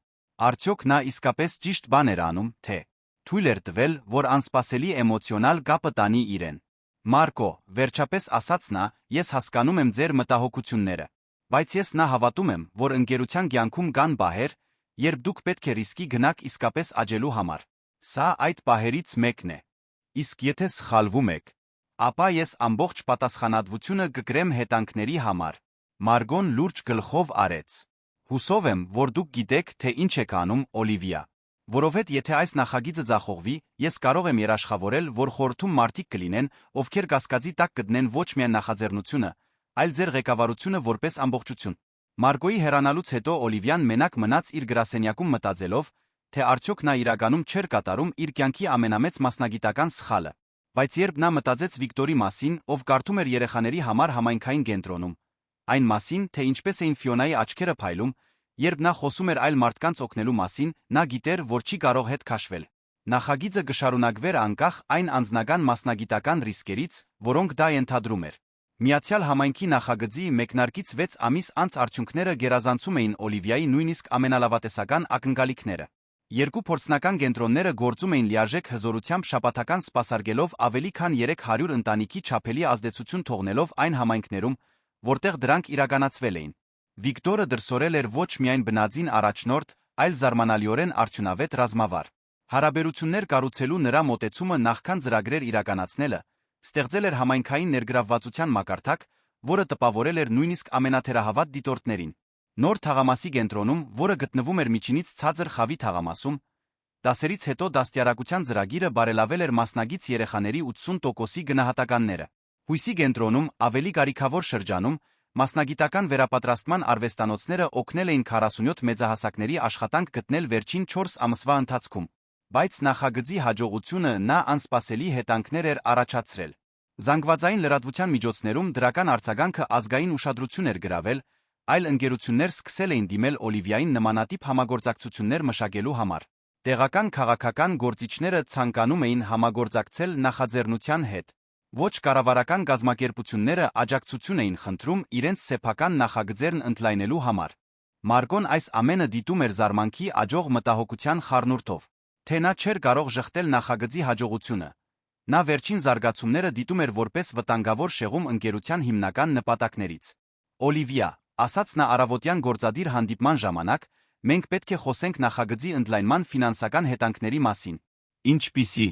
Արդյոք նա իսկապես ճիշտ բան էր անում, թե թույլ էր տվել, որ անսպասելի էմոցիոնալ կապը տանի իրեն։ Մարգո, վերջապես ասաց նա, ես հասկանում եմ ձեր մտահոգությունները, բայց ես հավատում եմ, որ ընկերության կյանքում կան պահեր, երբ դուք պետք է ռիսկի գնաք իսկապես աճելու համար։ Սա այդ պահերից մեկն է։ Իսկ եթե սխալվում եք, ապա ես ամբողջ պատասխանատվությունը կկրեմ հետանքների համար։ Մարգոն լուրջ գլխով արեց։ Հուսով եմ, որ դուք գիտեք, թե ինչ եք անում, Օլիվիա։ Որովհետև եթե այս նախագիծը ձախողվի, ես կարող եմ երաշխավորել, որ խորհրդում մարդիկ կլինեն, ովքեր կասկածի տակ կդնեն ոչ միայն նախաձեռնությունը, այլ ձեր ղեկավարությունը որպես ամբողջություն։ Մարգոյի հեռանալուց հետո Օլիվիան մենակ մնաց իր գրասենյակում մտածելով, թե արդյոք նա իրականում չէր կատարում իր կյանքի ամենամեծ մասնագիտական սխալը։ Բայց երբ նա մտածեց Վիկտորի մասին, ով կարդում էր երեխաների համար համայնքային կենտրոնում, այն մասին, թե ինչպես էին Ֆիոնայի աչքերը փայլում, երբ նա խոսում էր այլ մարդկանց օգնելու մասին, նա գիտեր, որ չի կարող հետ քաշվել։ Նախագիծը կշարունակվեր անկախ այն անձնական մասնագիտական ռիսկերից, որոնք դա ենթադրում էր։ Միացյալ Համայնքի նախագծի մեկնարկից 6 ամիս անց արդյունքները գերազանցում էին Օլիվիայի նույնիսկ ամենալավատեսական ակնկալիքները։ Երկու փորձնական կենտրոնները գործում էին լիարժեք հզորությամբ, շաբաթական սպասարկելով ավելի քան 300 ընտանիքի, չափելի ազդեցություն թողնելով այն համայնքներում, որտեղ դրանք իրականացվել էին։ Վիկտորը դրսևորել էր ոչ միայն բնածին առաջնորդ, այլ զարմանալիորեն արդյունավետ ռազմավար։ Հարաբերություններ կառուցելու նրա մոտեցումը նախքան ծրագրեր իրականացնելը ստեղծել էր համայնքային ներգրավվածության մակարդակ, որը տպավորել էր նույնիսկ ամենաթերահավատ դիտորդներին։ Նոր թաղամասի կենտրոնում, որը գտնվում էր միջինից ցածր խավի թաղամասում, դասերից հետո դաստիարակության ծրագիրը բարելավել էր մասնագից երեխաների 80%-ի գնահատականները։ Հույսի կենտրոնում ավելի կարիքավոր շրջանում մասնագիտական վերապատրաստման արվեստանոցները օգնել էին 47 մեծահասակների աշխատանք գտնել վերջին 4 ամսվա ընթացքում, բայց նախագծի հաջողությունը նա անսպասելի հետանքներ էր առաջացրել։ Զանգվածային լրատվության միջոցներում դրական արձագանքը ազգային ուշադրություն էր գրավել, այլ ընկերություններ սկսել էին դիմել Օլիվիային նմանատիպ համագործակցություններ մշակելու համար։ Տեղական քաղաքական գործիչները ցանկանում էին համագործակցել նախաձեռնության հետ։ Ոչ կառավարական կազմակերպությունները աջակցություն էին խնդրում իրենց սեփական նախագծերն ընդլայնելու համար։ Մարկոն այս ամենը դիտում էր զարմանքի աջող մտահոգության խառնուրդով, թե նա չէր կարող ժխտել նախագծի հաջողությունը։ Նա վերջին զարգացումները դիտում էր որպես վտանգավոր շեղում ընկերության հիմնական նպատակներից։ Օլիվիա, ասաց նա առավոտյան գործադիր հանդիպման ժամանակ, մենք պետք է խոսենք նախագծի ընդլայնման ֆինանսական հետանքների մասին։ Ինչպիսի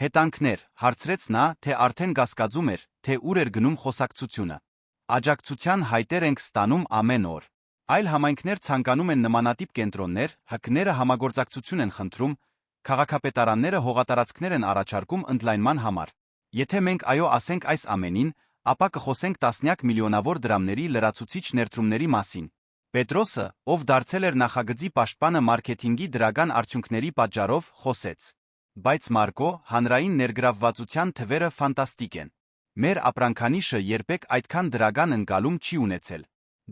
հետանքներ, հարցրեց նա, թե արդեն կասկածում էր, թե ուր էր գնում խոսակցությունը։ Աջակցության հայտեր ենք ստանում ամեն օր։ Այլ համայնքներ ցանկանում են նմանատիպ կենտրոններ, ՀԿ-ները համագործակցություն են խնդրում, քաղաքապետարանները հողատարածքներ են առաջարկում ընդլայնման համար։ Եթե մենք այո ասենք այս ամենին, ապա կխոսենք տասնյակ միլիոնավոր դրամների լրացուցիչ ներդրումների մասին։ Պետրոսը, ով դարձել էր նախագծի պաշտպանը մարքեթինգի դրական արդյունքների պատճառով, խոսեց. Բայց Մարկո, հանրային ներգրավվածության թվերը ֆանտաստիկ են։ Մեր ապրանքանիշը երբեք այդքան դրական ընկալում չի ունեցել։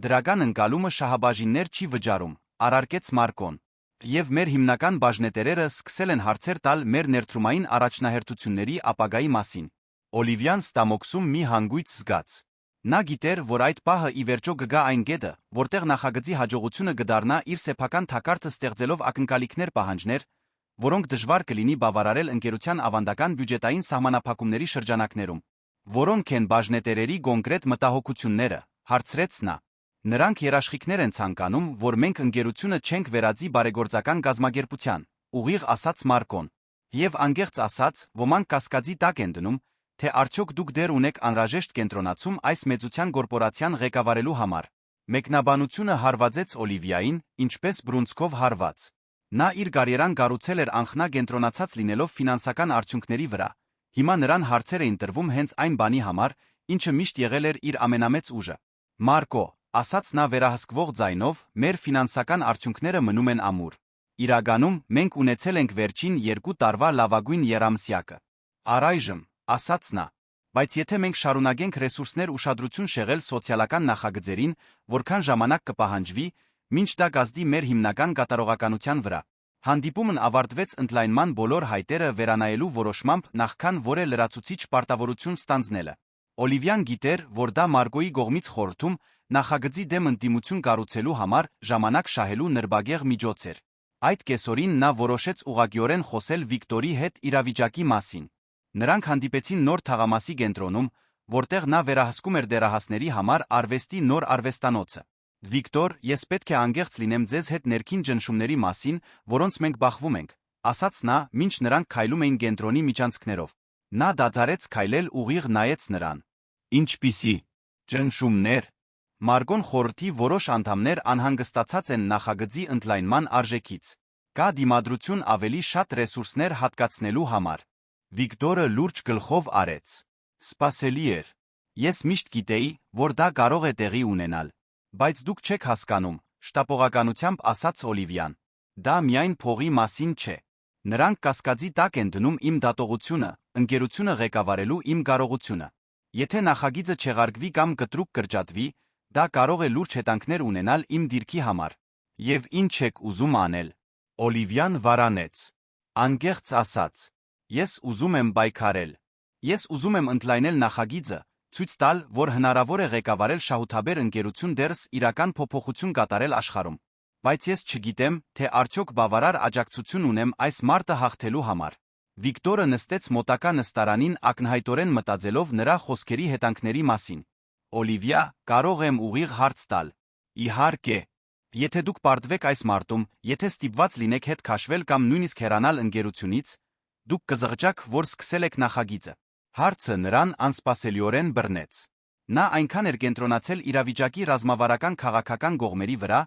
Դրական ընկալումը շահաբաժիններ չի վճարում, առարկեց Մարկոն։ Եվ մեր հիմնական բաժնետերերը սկսել են հարցեր տալ մեր ներդրումային առաջնահերթությունների ապագայի մասին։ Օլիվիան ստամոքսում մի հանգույց զգաց։ Նա գիտեր, որ այդ պահը ի վերջո կգա այն կետը, որտեղ նախագծի հաջողությունը կդառնա իր սեփական թակարդը ստեղծելով ակնկալիքներ պահանջներ, որոնք դժվար կլինի բավարարել ընկերության ավանդական բյուջետային սահմանափակումների շրջանակներում։ Որոնք են բաժնետերերի կոնկրետ մտահոգությունները, հարցրեց նա։ Նրանք երաշխիքներ են ցանկանում, որ մենք ընկերությունը չենք վերածի բարեգործական կազմակերպության, ուղիղ ասաց Մարկոն։ Եվ անկեղծ ասած, ոմանք կասկածի տակ են դնում, թե արդյոք դուք դեռ ունեք անհրաժեշտ կենտրոնացում այս մեծության կորպորացիան ղեկավարելու համար։ Մեկնաբանությունը հարվածեց Օլիվիային, ինչպես բռունցքով հարված։ Նա իր կարիերան կառուցել էր անխնա կենտրոնացած լինելով ֆինանսական արդյունքների վրա։ Հիմա նրան հարցեր էին տրվում հենց այն բանի համար, ինչը միշտ եղել էր իր ամենամեծ ուժը։ Մարկո, ասաց նա վերահսկվող ձայնով, մեր ֆինանսական արդյունքները մնում են ամուր։ Իրականում, մենք ունեցել ենք վերջին 2 տարվա լավագույն եռամսյակը։ Առայժմ, ասաց նա, բայց եթե մենք շարունակենք ռեսուրսներ ուշադրություն շեղել սոցիալական նախագծերին, որքան ժամանակ կպահանջվի, մինչ դա կազդի մեր հիմնական կատարողականության վրա։ Հանդիպումն ավարտվեց ընդլայնման բոլոր հայտերը վերանայելու որոշմամբ նախքան որե լրացուցիչ պարտավորություն ստանձնելը։ Օլիվիան գիտեր, որ դա Մարկոյի կողմից խորհրդում նախագծի դեմ ընդդիմություն կառուցելու համար ժամանակ շահելու նրբագեղ միջոց էր։ Այդ կեսօրին նա որոշեց ուղղակիորեն խոսել Վիկտորի հետ իրավիճակի մասին։ Նրանք հանդիպեցին նոր թաղամասի կենտրոնում, որտեղ նա վերահսկում էր դեռահասների համար արվեստի նոր արվեստանոցը։ Վիկտոր, ես պետք է անկեղծ լինեմ ձեզ հետ ներքին ճնշումների մասին, որոնց մենք բախվում ենք, ասաց նա, մինչ նրանք քայլում էին կենտրոնի միջանցքներով։ Նա դադարեց քայլել ուղիղ նայեց նրան։ Ինչպիսի ճնշումներ։ Մարկոն խորհրդի որոշ անդամներ անհանգստացած են նախագծի ընդլայնման արժեքից։ Կա դիմադրություն ավելի շատ ռեսուրսներ հատկացնելու համար։ Վիկտորը լուրջ գլխով արեց։ Սպասելի էր։ Ես միշտ գիտեի, որ դա կարող է տեղի ունենալ։ Բայց դուք չեք հասկանում, շտապողականությամբ ասաց Օլիվիան։ Դա միայն փողի մասին չէ։ Նրանք կասկածի տակ են դնում իմ դատողությունը, ընկերությունը ղեկավարելու իմ կարողությունը։ Եթե նախագիծը չեղարկվի կամ կտրուկ կրճատվի, դա կարող է լուրջ հետանքներ ունենալ իմ դիրքի համար։ Եվ ինչ եք ուզում անել։ Օլիվիան վարանեց։ Անկեղծ ասաց։ Ես ուզում եմ պայքարել։ Ես ուզում եմ ընդլայնել նախագիծը, ցույց տալ, որ հնարավոր է ղեկավարել շահութաբեր ընկերություն դեռս իրական փոփոխություն կատարել աշխարհում։ Բայց ես չգիտեմ, թե արդյոք բավարար աջակցություն ունեմ այս մարտը հաղթելու համար։ Վիկտորը նստեց մոտակա նստարանին ակնհայտորեն մտածելով նրա խոսքերի հետանքների մասին։ Օլիվիա, կարող եմ ուղիղ հարց տալ։ Իհարկե։ Եթե դուք պարտվեք այս մարտում, եթե ստիպված լինեք հետ քաշվել կամ նույնիսկ հեռանալ ընկերությունից, դուք կզղջաք, որ սկսել եք նախագիծը։ Հարցը նրան անսպասելիորեն բռնեց։ Նա այնքան էր կենտրոնացել իրավիճակի ռազմավարական քաղաքական կողմերի վրա,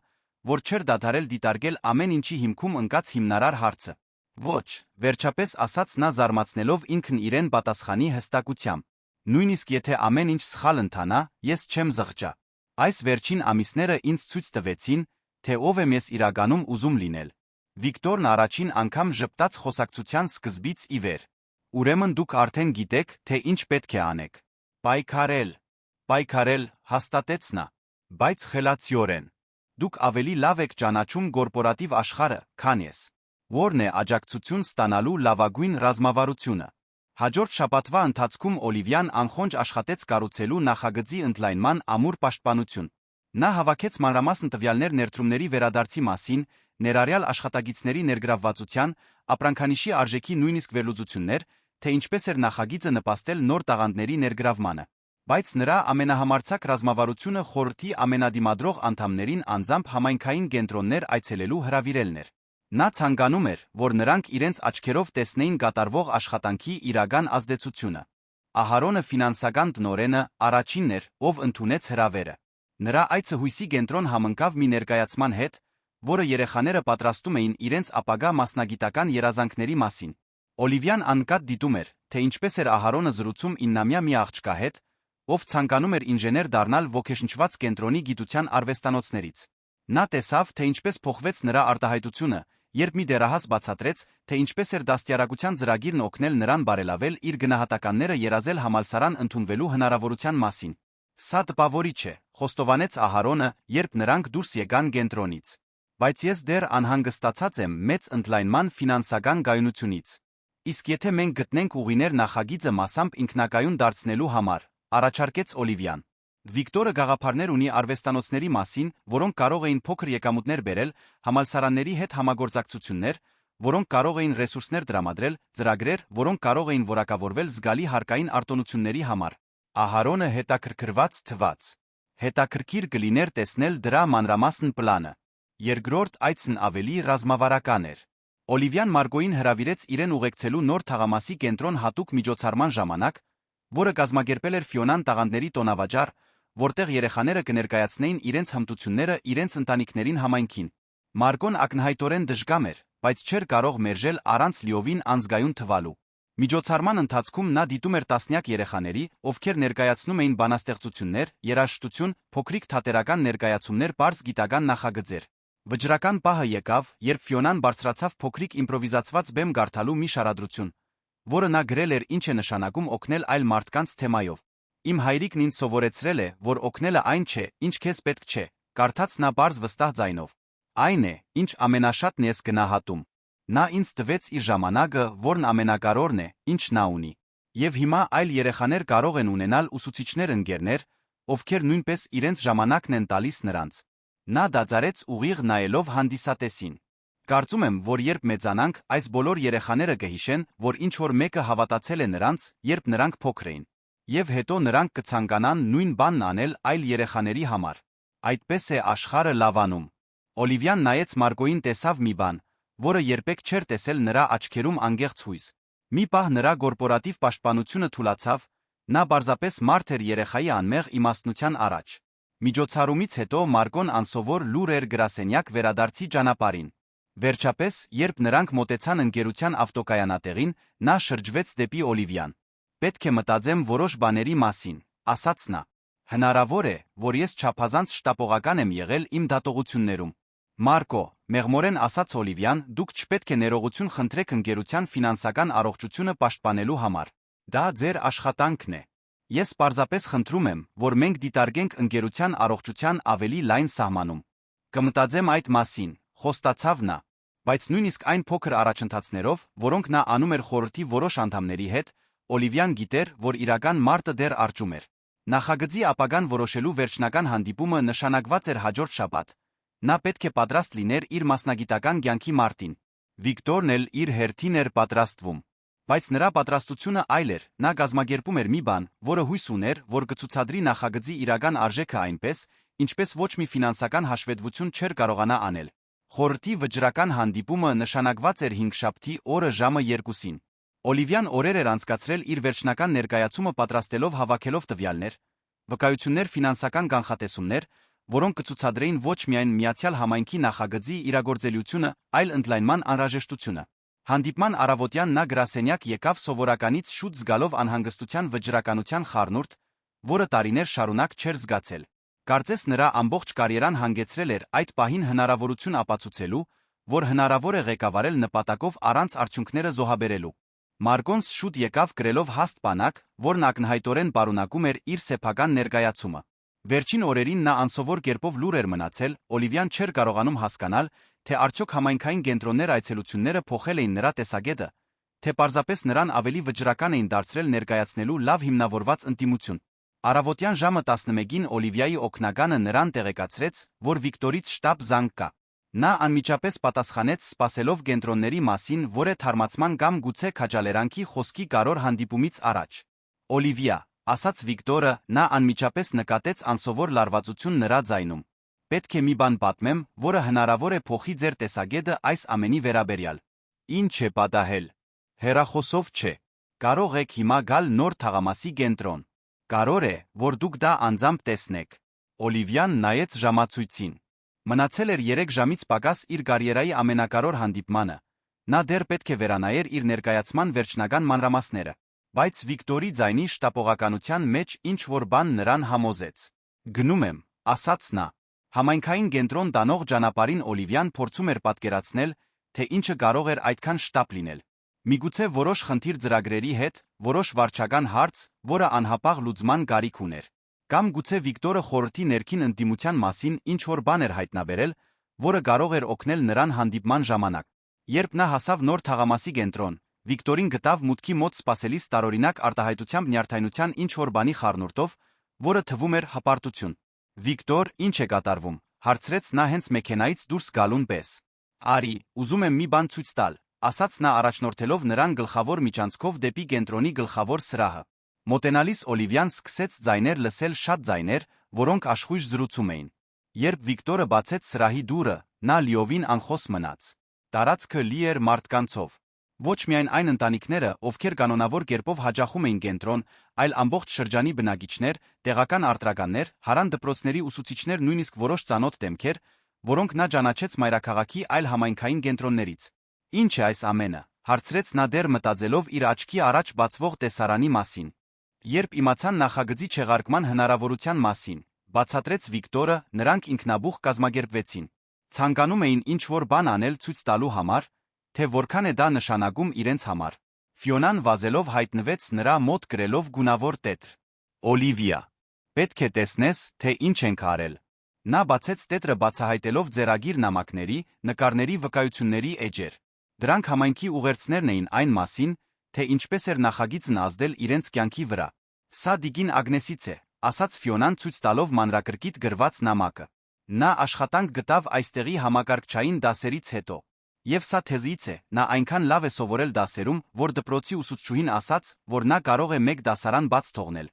որ չէր դադարել դիտարկել ամեն ինչի հիմքում ընկած հիմնարար հարցը։ Ոչ, վերջապես ասաց նա զարմացնելով ինքն իրեն պատասխանի հստակությամբ. նույնիսկ եթե ամեն ինչ սխալ ընթանա, ես չեմ զղջա։ Այս վերջին ամիսները ինձ ցույց տվեցին, թե ով եմ ես իրականում ուզում լինել։ Վիկտորն առաջին անգամ ժպտաց խոսակցության սկզբից ի վեր։ Ուրեմն դուք արդեն գիտեք, թե ինչ պետք է անեք։ Պայքարել, հաստատեց նա, բայց խելացիորեն։ Դուք ավելի լավ եք ճանաչում կորպորատիվ աշխարհը, քան ես։ Որն է աջակցություն ստանալու լավագույն ռազմավարությունը։ Հաջորդ շաբաթվա ընթացքում Օլիվիան անխոնջ աշխատեց կառուցելու նախագծի ընդլայնման ամուր պաշտպանություն։ Նա հավաքեց մանրամասն տվյալներ ներդրումների վերադարձի մասին, ներառյալ աշխատագիտների ներգրավվածության, ապրանքանիշի արժեքի նույնիսկ վերլուծություններ, թե ինչպես էր նախագիծը նպաստել նոր տաղանդների ներգրավմանը։ Բայց նրա ամենահամարձակ ռազմավարությունը խորհրդի ամենադիմադրող անդամներին անձամբ համայնքային կենտրոններ այցելելու հրավիրելն էր։ Նա ցանկանում էր, որ նրանք իրենց աչքերով տեսնեին կատարվող աշխատանքի իրական ազդեցությունը։ Ահարոնը ֆինանսական տնօրենը առաջինն էր, ով ընդունեց հրավերը։ Նրա այցը հույսի կենտրոն համընկավ մի ներկայացման հետ, որը երեխաները պատրաստում էին իրենց ապագա մասնագիտական երազանքների մասին։ Օլիվիան անկատ դիտում էր, թե ինչպես էր Ահարոնը զրուցում 9-ամյա մի աղջկա հետ, ով ցանկանում էր ինժեներ դառնալ ոգեշնչված կենտրոնի գիտության արվեստանոցներից։ Նա տեսավ, թե ինչպես փոխվեց նրա արտահայտությունը, երբ մի դեռահաս բացատրեց, թե ինչպես էր դաստիարակության ծրագիրն օգնել նրան բարելավել իր գնահատականները երազել համալսարան ընդունվելու հնարավորության մասին։ Սա տպավորիչ է, խոստովանեց Ահարոնը, երբ նրանք դուրս եկան կենտրոնից։ Բայց ես դեռ անհանգստացած եմ մեծ ընդլայնման ֆինանսական գայունությունից։ Իսկ եթե մենք գտնենք ուղիներ նախագիծը մասամբ ինքնակայուն դարձնելու համար, առաջարկեց Օլիվիան։ Վիկտորը գաղափարներ ունի արվեստանոցների մասին, որոնք կարող էին փոքր եկամուտներ բերել, համալսարանների հետ համագործակցություններ, որոնք կարող էին ռեսուրսներ տրամադրել, ծրագրեր, որոնք կարող էին որակավորվել զգալի հարկային արտոնությունների համար։ Ահարոնը հետաքրքրված թվաց։ Հետաքրքիր կլիներ տեսնել դրա մանրամասն պլանը։ Երկրորդ այցն ավելի ռազմավարական էր։ Օլիվիան Մարգոյին հրավիրեց իրեն ուղեկցելու նոր թաղամասի կենտրոն հատուկ միջոցառման ժամանակ, որը կազմակերպել էր Ֆիոնան տաղանդների տոնավաճառ, որտեղ երեխաները կներկայացնեին իրենց հմտությունները իրենց ընտանիքներին համայնքին։ Մարգոն ակնհայտորեն դժգամ էր, բայց չէր կարող մերժել առանց լիովին անզգայուն թվալու։ Միջոցառման ընթացքում նա դիտում էր տասնյակ երեխաների, ովքեր ներկայացնում էին բանաստեղծություններ, երաժշտություն, փոքրիկ թատերական ներկայացումներ, պարզ գիտական նախագծեր։ Վճռական պահը եկավ, երբ Ֆիոնան բարձրացավ փոքրիկ իմպրովիզացված բեմ գարթալու մի շարադրություն, որը նա գրել էր ինչ է նշանակում օգնել այլ մարդկանց թեմայով։ Իմ հայրիկն ինձ սովորեցրել է, որ օգնելը այն չէ, ինչ քեզ պետք չէ, կարդաց նա պարզ վստահ ձայնով։ Այն է, ինչ ամենաշատն ես գնահատում։ Նա ինձ տվեց իր ժամանակը, որն ամենակարևորն է, ինչ նա ունի։ Եվ հիմա այլ երեխաներ կարող են ունենալ ուսուցիչներ ընկերներ, ովքեր նույնպես իրենց ժամանակն են տալիս նրանց։ Նա դադարեց ուղիղ նայելով հանդիսատեսին։ Կարծում եմ, որ երբ մեծանանք, այս բոլոր երեխաները կհիշեն, որ ինչ-որ մեկը հավատացել է նրանց, երբ նրանք փոքր էին։ Եվ հետո նրանք կցանկանան նույն բանն անել այլ երեխաների համար։ Այդպես է աշխարհը լավանում։ Օլիվիան նայեց Մարգոյին, տեսավ մի բան, որը երբեք չէր տեսել նրա աչքերում անգեղծ հույս։ Մի պահ նրա կորպորատիվ պաշտպանությունը թուլացավ, նա պարզապես մարդ էր երեխայի անմեղ իմաստնության առաջ։ Միջոցառումից հետո Մարգոն անսովոր լուր էր գրասենյակ վերադարձի ճանապարհին։ Վերջապես, երբ նրանք մոտեցան ընկերության ավտոկայանատեղին, նա շրջվեց դեպի Օլիվիան։ Պետք է մտածեմ որոշ բաների մասին, ասաց նա։ Հնարավոր է, որ ես չափազանց շտապողական եմ եղել իմ դատողություններում։ Մարկո, մեղմորեն ասաց Օլիվիան, դուք չպետք է ներողություն խնդրեք ընկերության ֆինանսական առողջությունը պաշտպանելու համար։ Դա ձեր աշխատանքն է։ Ես պարզապես խնդրում եմ, որ մենք դիտարկենք ընկերության առողջության ավելի լայն սահմանում։ Կմտածեմ այդ մասին, խոստացավ նա։ Բայց նույնիսկ այն փոքր առաջընթացներով, որոնք նա անում էր խորհրդի որոշ անդամների հետ, Օլիվիան գիտեր, որ իրական մարտը դեռ արջում էր։ Նախագծի ապագան որոշելու վերջնական հանդիպումը նշանակված էր հաջորդ շաբաթ։ Նա պետք է պատրաստ լիներ իր մասնագիտական կյանքի մարտին։ Վիկտորն էլ իր հերթին էր պատրաստվում։ Բայց նրա պատրաստությունը այլ էր, նա կազմակերպում էր մի բան, որը հույս ուներ, որ կցուցադրի նախագծի իրական արժեքը այնպես, ինչպես ոչ մի ֆինանսական հաշվետվություն չէր կարողանա անել։ Խորհրդի վճռական հանդիպումը նշանակված էր հինգշաբթի օրը ժամը 2-ին։ Օլիվիան օրեր էր անցկացրել իր վերջնական ներկայացումը պատրաստելով, հավաքելով տվյալներ, վկայություններ ֆինանսական կանխատեսումներ, որոնք կցուցադրեին ոչ միայն Միացյալ Համայնքի նախագծի իրագործելիությունը, այլ ընդլայնման անհրաժեշտությունը։ Հանդիպման առավոտյան նա գրասենյակ եկավ սովորականից շուտ զգալով անհանգստության վճռականության խառնուրդ, որը տարիներ շարունակ չէր զգացել։ Կարծես նրա ամբողջ կարիերան հանգեցրել էր այդ պահին հնարավորություն ապացուցելու, որ հնարավոր է ղեկավարել նպատակով առանց արդյունքները զոհաբերելու։ Մարկոնս շուտ եկավ գրելով հաստ բանակ, որն ակնհայտորեն պարունակում էր իր սեփական ներկայացումը։ Վերջին օրերին նա անսովոր կերպով լուր էր մնացել, Օլիվիան չէր կարողանում հասկանալ, թե արդյոք համայնքային կենտրոններ այցելությունները փոխել էին նրա տեսակետը, թե պարզապես նրան ավելի վճռական էին դարձրել ներկայացնելու լավ հիմնավորված ընդդիմություն։ Առավոտյան ժամը 11-ին Օլիվիայի օգնականը նրան տեղեկացրեց, որ Վիկտորից շտաբ զանգ կա։ Նա անմիջապես պատասխանեց սպասելով կենտրոնների մասին, որը թարմացման կամ գուցե քաջալերանքի խոսքի կարոր հանդիպումից առաջ։ Օլիվիա, ասաց Վիկտորը, նա անմիջապես նկատեց անսովոր լարվածություն նրա ձայնում։ Պետք է մի բան պատմեմ, որը հնարավոր է փոխի ձեր տեսակետը այս ամենի վերաբերյալ։ Ինչ է պատահել։ Հեռախոսով չէ։ Կարող եք հիմա գալ նոր թաղամասի կենտրոն։ Կարող է, որ դուք դա անձամբ տեսնեք։ Օլիվիան նայեց ժամացույցին։ Մնացել էր 3 ժամից պակաս իր կարիերայի ամենակարևոր հանդիպմանը։ Նա դեռ պետք է վերանայեր իր ներկայացման վերջնական մանրամասները, բայց Վիկտորի ձայնի շտապողականության մեջ ինչ-որ բան նրան համոզեց։ Գնում եմ, ասաց նա։ Համայնքային կենտրոն տանող ճանապարհին Օլիվիան փորձում էր պատկերացնել, թե ինչը կարող էր այդքան շտապ լինել։ Միգուցե որոշ խնդիր ծրագրերի հետ, որոշ վարչական հարց, որը անհապաղ լուծման կարիք ուներ։ Կամ գուցե Վիկտորը խորհրդի ներքին ընդդիմության մասին ինչ-որ բան էր հայտնաբերել, որը կարող էր օգնել նրան հանդիպման ժամանակ։ Երբ նա հասավ նոր թաղամասի կենտրոն, Վիկտորին գտավ մուտքի մոտ սպասելիս տարօրինակ արտահայտությամբ նյարդայնության ինչ-որ բանի խառնուրդով, որը թվում էր հպարտություն։ Վիկտոր, ինչ է կատարվում, հարցրեց նա հենց մեքենայից դուրս գալուն պես։ Արի, ուզում եմ մի բան ցույց տալ, ասաց նա առաջնորդելով նրան գլխավոր միջանցքով դեպի կենտրոնի գլխավոր սրահը։ Մոտենալիս Օլիվիան սկսեց ձայներ լսել, շատ ձայներ, որոնք աշխույժ զրուցում էին։ Երբ Վիկտորը բացեց սրահի դուռը, նա լիովին անխոս մնաց։ Տարածքը լի էր մարդկանցով։ Ոչ միայն այն ընտանիքները, ովքեր կանոնավոր կերպով հաճախում էին կենտրոն, այլ ամբողջ շրջանի բնակիչներ, տեղական արտраկաններ, հարան դպրոցների ուսուցիչներ, նույնիսկ որոշ ծանոթ դեմքեր, որոնք նա ճանաչեց մայրաքաղաքի այլ համայնքային կենտրոններից։ Ինչ է այս ամենը, հարցրեց նա դեռ մտածելով իր աչքի առաջ բացվող տեսարանի մասին։ Երբ իմացան նախագծի չեղարկման հնարավորության մասին, բացատրեց Վիկտորը, նրանք ինքնաբուխ կազմակերպվեցին։ Ցանկանում էին ինչ-որ բան անել ցույց տալու համար, թե որքան է դա նշանակում իրենց համար։ Ֆիոնան վազելով հայտնվեց նրա մոտ գրելով գունավոր տետր։ Օլիվիա, պետք է տեսնես, թե ինչ ենք արել։ Նա բացեց տետրը բացահայտելով ձեռագիր նամակների, նկարների վկայությունների էջեր։ Դրանք համայնքի ուղերձներն էին այն մասին, թե ինչպես էր նախագիծն ազդել իրենց կյանքի վրա։ Սա Դիգին Ագնեսից է, ասաց Ֆիոնան ցույց տալով մանրակրկիտ գրված նամակը։ Նա աշխատանք գտավ այստեղի համակարգչային դասերից հետո։ Եվ սա թեզից է, նա այնքան լավ է սովորել դասերում, որ դպրոցի ուսուցչուհին ասաց, որ նա կարող է մեկ դասարան բաց թողնել։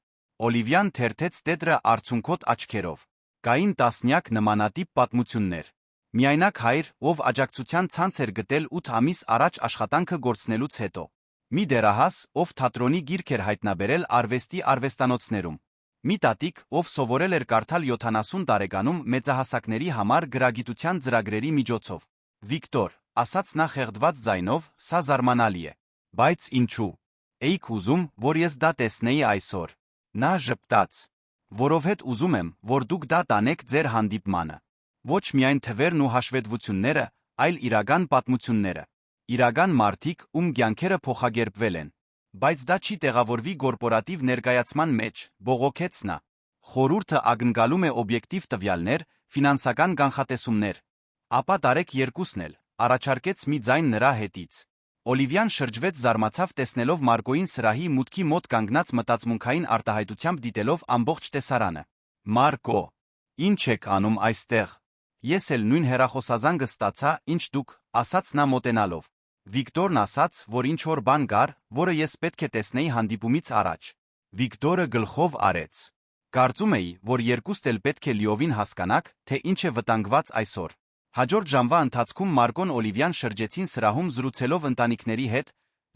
Օլիվիան թերթեց տետրը արցունքոտ աչքերով։ Կային տասնյակ նմանատիպ պատմություններ։ Միայնակ հայր, ով աջակցության ցանց էր գտել 8 ամիս առաջ աշխատանքը գործնելուց հետո։ Մի դերահաս, ով թատրոնի գիրք էր հայտնաբերել արվեստի արվեստանոցներում։ Մի տատիկ, ով սովորել էր կարդալ 70 տարեկանում մեծահասակների համար գրագիտության ծրագրերի միջոցով։ Վիկտոր, ասաց նա խեղդված ձայնով, սա զարմանալի է։ Բայց ինչու։ Էիք ուզում, որ ես դա տեսնեի այսօր։ Նա ժպտաց։ Որովհետ ուզում եմ, որ դուք դա տանեք ձեր հանդիպմանը։ Ոչ միայն թվերն ու հաշվետվությունները, այլ իրական պատմությունները։ Իրական մարդիկ, ում կյանքերը փոխակերպվել են։ Բայց դա չի տեղավորվի կորպորատիվ ներկայացման մեջ, բողոքեց նա։ Խորհուրդը ակնկալում է օբյեկտիվ տվյալներ, ֆինանսական կանխատեսումներ։ Ապա տարեք երկուսն էլ, առաջարկեց մի ձայն նրա հետից։ Օլիվիան շրջվեց զարմացավ տեսնելով Մարկոյին սրահի մուտքի մոտ կանգնած մտածմունքային արտահայտությամբ դիտելով ամբողջ տեսարանը։ Մարկո, ինչ եք անում այստեղ։ Ես էլ նույն հեռախոսազանգը ստացա, ինչ դուք, ասաց նա մոտենալով։ Վիկտորն ասաց, որ ինչ-որ բան կար, որը ես պետք է տեսնեի հանդիպումից առաջ։ Վիկտորը գլխով արեց։ Կարծում էի, որ երկուստ էլ պետք է լիովին հասկանաք, թե ինչ է վտանգված այսօր։ Հաջորդ ժամվա ընթացքում Մարկոն Օլիվիան շրջեցին սրահում զրուցելով ընտանիքների հետ,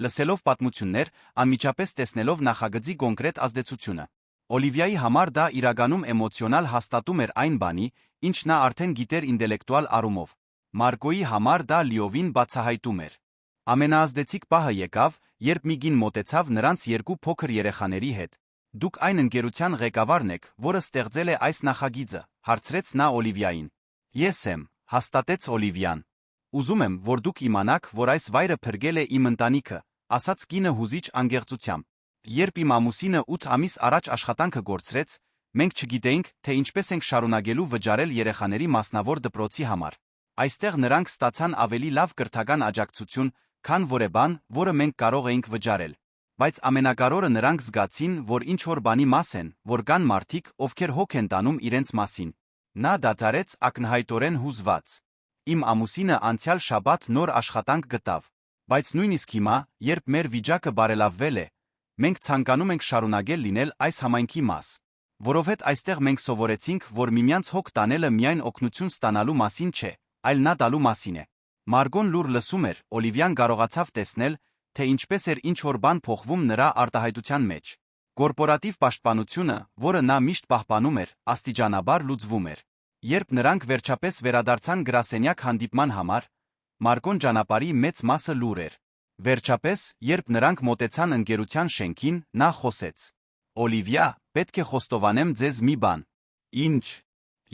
լսելով պատմություններ, անմիջապես տեսնելով նախագծի կոնկրետ ազդեցությունը։ Օլիվիայի համար դա իրականում էմոցիոնալ հաստատում էր այն բանի, ինչ նա արդեն գիտեր ինտելեկտուալ առումով։ Մարկոյի համար դա լիովին բացահայտում էր։ Ամենաազդեցիկ պահը եկավ, երբ մի կին մոտեցավ նրանց երկու փոքր երեխաների հետ։ Դուք այն ընկերության ղեկավարն եք, որը ստեղծել է այս նախագիծը, հարցրեց նա Օլիվիային։ Ես եմ, հաստատեց Օլիվիան։ Ուզում եմ, որ դուք իմանաք, որ այս վայրը փրկել է իմ ընտանիքը, ասաց կինը հուզիչ անգեղծությամբ։ Երբ իմ ամուսինը 8 ամիս առաջ աշխատանքը կորցրեց, մենք չգիտեինք, թե ինչպես ենք շարունակելու վճարել երեխաների մասնավոր դպրոցի համար։ Այստեղ նրանք ստացան ավելի լավ կրթական աջակցություն, քան որևէ բան, որը մենք կարող էինք վճարել։ Բայց ամենակարևորը նրանք զգացին, որ ինչ-որ բանի մաս են, որ կան մարդիկ, ովքեր հոգ են տանում իրենց մասին։ Նա դադարեց ակնհայտորեն հուզված։ Իմ ամուսինը անցյալ շաբաթ նոր աշխատանք գտավ։ Բայց նույնիսկ հիմա, երբ մեր վիճակը բարելավվել է, մենք ցանկանում ենք շարունակել լինել այս համայնքի մաս։ Որովհետև այստեղ մենք սովորեցինք, որ միմյանց հոգ տանելը միայն օգնություն ստանալու մասին չէ, այլ նա տալու մասին է։ Մարգոն լուր լսում էր, Օլիվիան կարողացավ տեսնել, թե ինչպես էր ինչ-որ բան փոխվում նրա արտահայտության մեջ։ Կորպորատիվ պաշտպանությունը, որը նա միշտ պահպանում էր, աստիճանաբար լուծվում էր։ Երբ նրանք վերջապես վերադարձան գրասենյակ հանդիպման համար, Մարկոն ճանապարհի մեծ մասը լուր էր։ Վերջապես, երբ նրանք մոտեցան ընկերության շենքին, նա խոսեց. Օլիվիա, պետք է խոստովանեմ ձեզ մի բան։ Ինչ։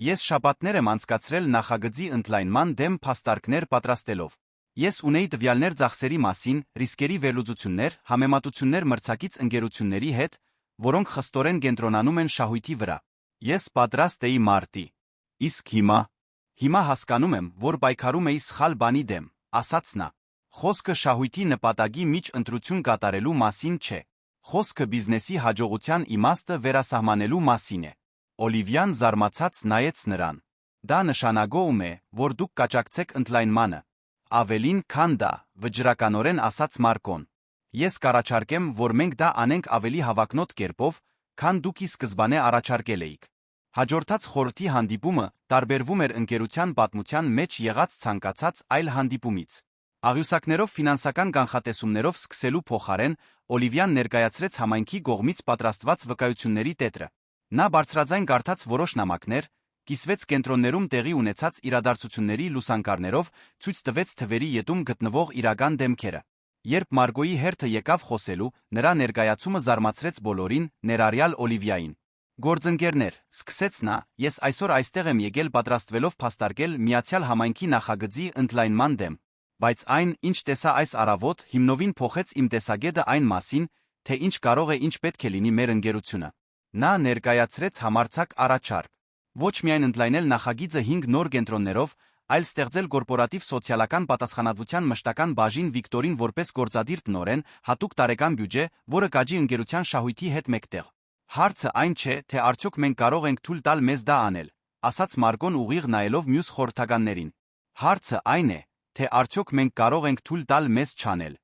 Ես շաբաթներ եմ անցկացրել նախագծի ընդլայնման դեմ փաստարկներ պատրաստելով։ Ես ունեի տվյալներ ծախսերի մասին, ռիսկերի վերլուծություններ, համեմատություններ մրցակից ընկերությունների հետ, որոնք խստորեն կենտրոնանում են շահույթի վրա։ Ես պատրաստ էի մարտի։ Իսկ հիմա հասկանում եմ, որ պայքարում էի սխալ բանի դեմ, ասաց նա։ Խոսքը շահույթի նպատակի միջ ընտրություն կատարելու մասին չէ։ Խոսքը բիզնեսի հաջողության իմաստը վերասահմանելու մասին է։ Օլիվիան զարմացած նայեց նրան։ Դա նշանակում է, որ դուք կաջակցեք ընդլայնմանը։ Ավելին, քան դա, վճռականորեն ասաց Մարկոն։ Ես կառաջարկեմ, որ մենք դա անենք ավելի հավակնոտ կերպով, քան դուք ի սկզբանե առաջարկել էիք։ Հաջորդած խորհրդի հանդիպումը տարբերվում էր ընկերության պատմության մեջ եղած ցանկացած այլ հանդիպումից։ Աղյուսակներով ֆինանսական կանխատեսումներով սկսելու փոխարեն Օլիվիան ներկայացրեց համայնքի կողմից պատրաստված վկայությունների տետրը։ Նա բարձրաձայն կարդաց որոշ նամակներ, կիսվեց կենտրոններում տեղի ունեցած իրադարձությունների լուսանկարներով, ցույց տվեց թվերի ետում գտնվող իրական դեմքերը։ Երբ Մարգոյի հերթը եկավ խոսելու, նրա ներկայացումը զարմացրեց բոլորին, ներառյալ Օլիվիային։ Գործընկերներ, սկսեց նա, ես այսօր այստեղ եմ եկել պատրաստվելով փաստարկել Միացյալ Համայնքի նախագծի ընդլայնման դեմ։ Բայց այն, ինչ տեսա այս առավոտ, հիմնովին փոխեց իմ տեսակետը այն մասին, թե ինչ կարող է ինչ պետք է լինի մեր ընկերությունը։ Նա ներկայացրեց համարձակ առաջարկ։ Ոչ միայն ընդլայնել նախագիծը 5 նոր կենտրոններով, այլ ստեղծել կորպորատիվ սոցիալական պատասխանատվության մշտական բաժին Վիկտորին որպես գործադիր տնօրեն, հատուկ տարեկան բյուջե, որը կաջի ընկերության շահույթի հետ մեկտեղ։ Հարցը այն չէ, թե արդյոք մենք կարող ենք թույլ տալ մեզ դա անել, ասաց Մարկոն ուղիղ նայելով մյուս խորհրդականներին։ Հարցը այն է, թե արդյոք մենք կարող ենք թույլ տալ մեզ չանել։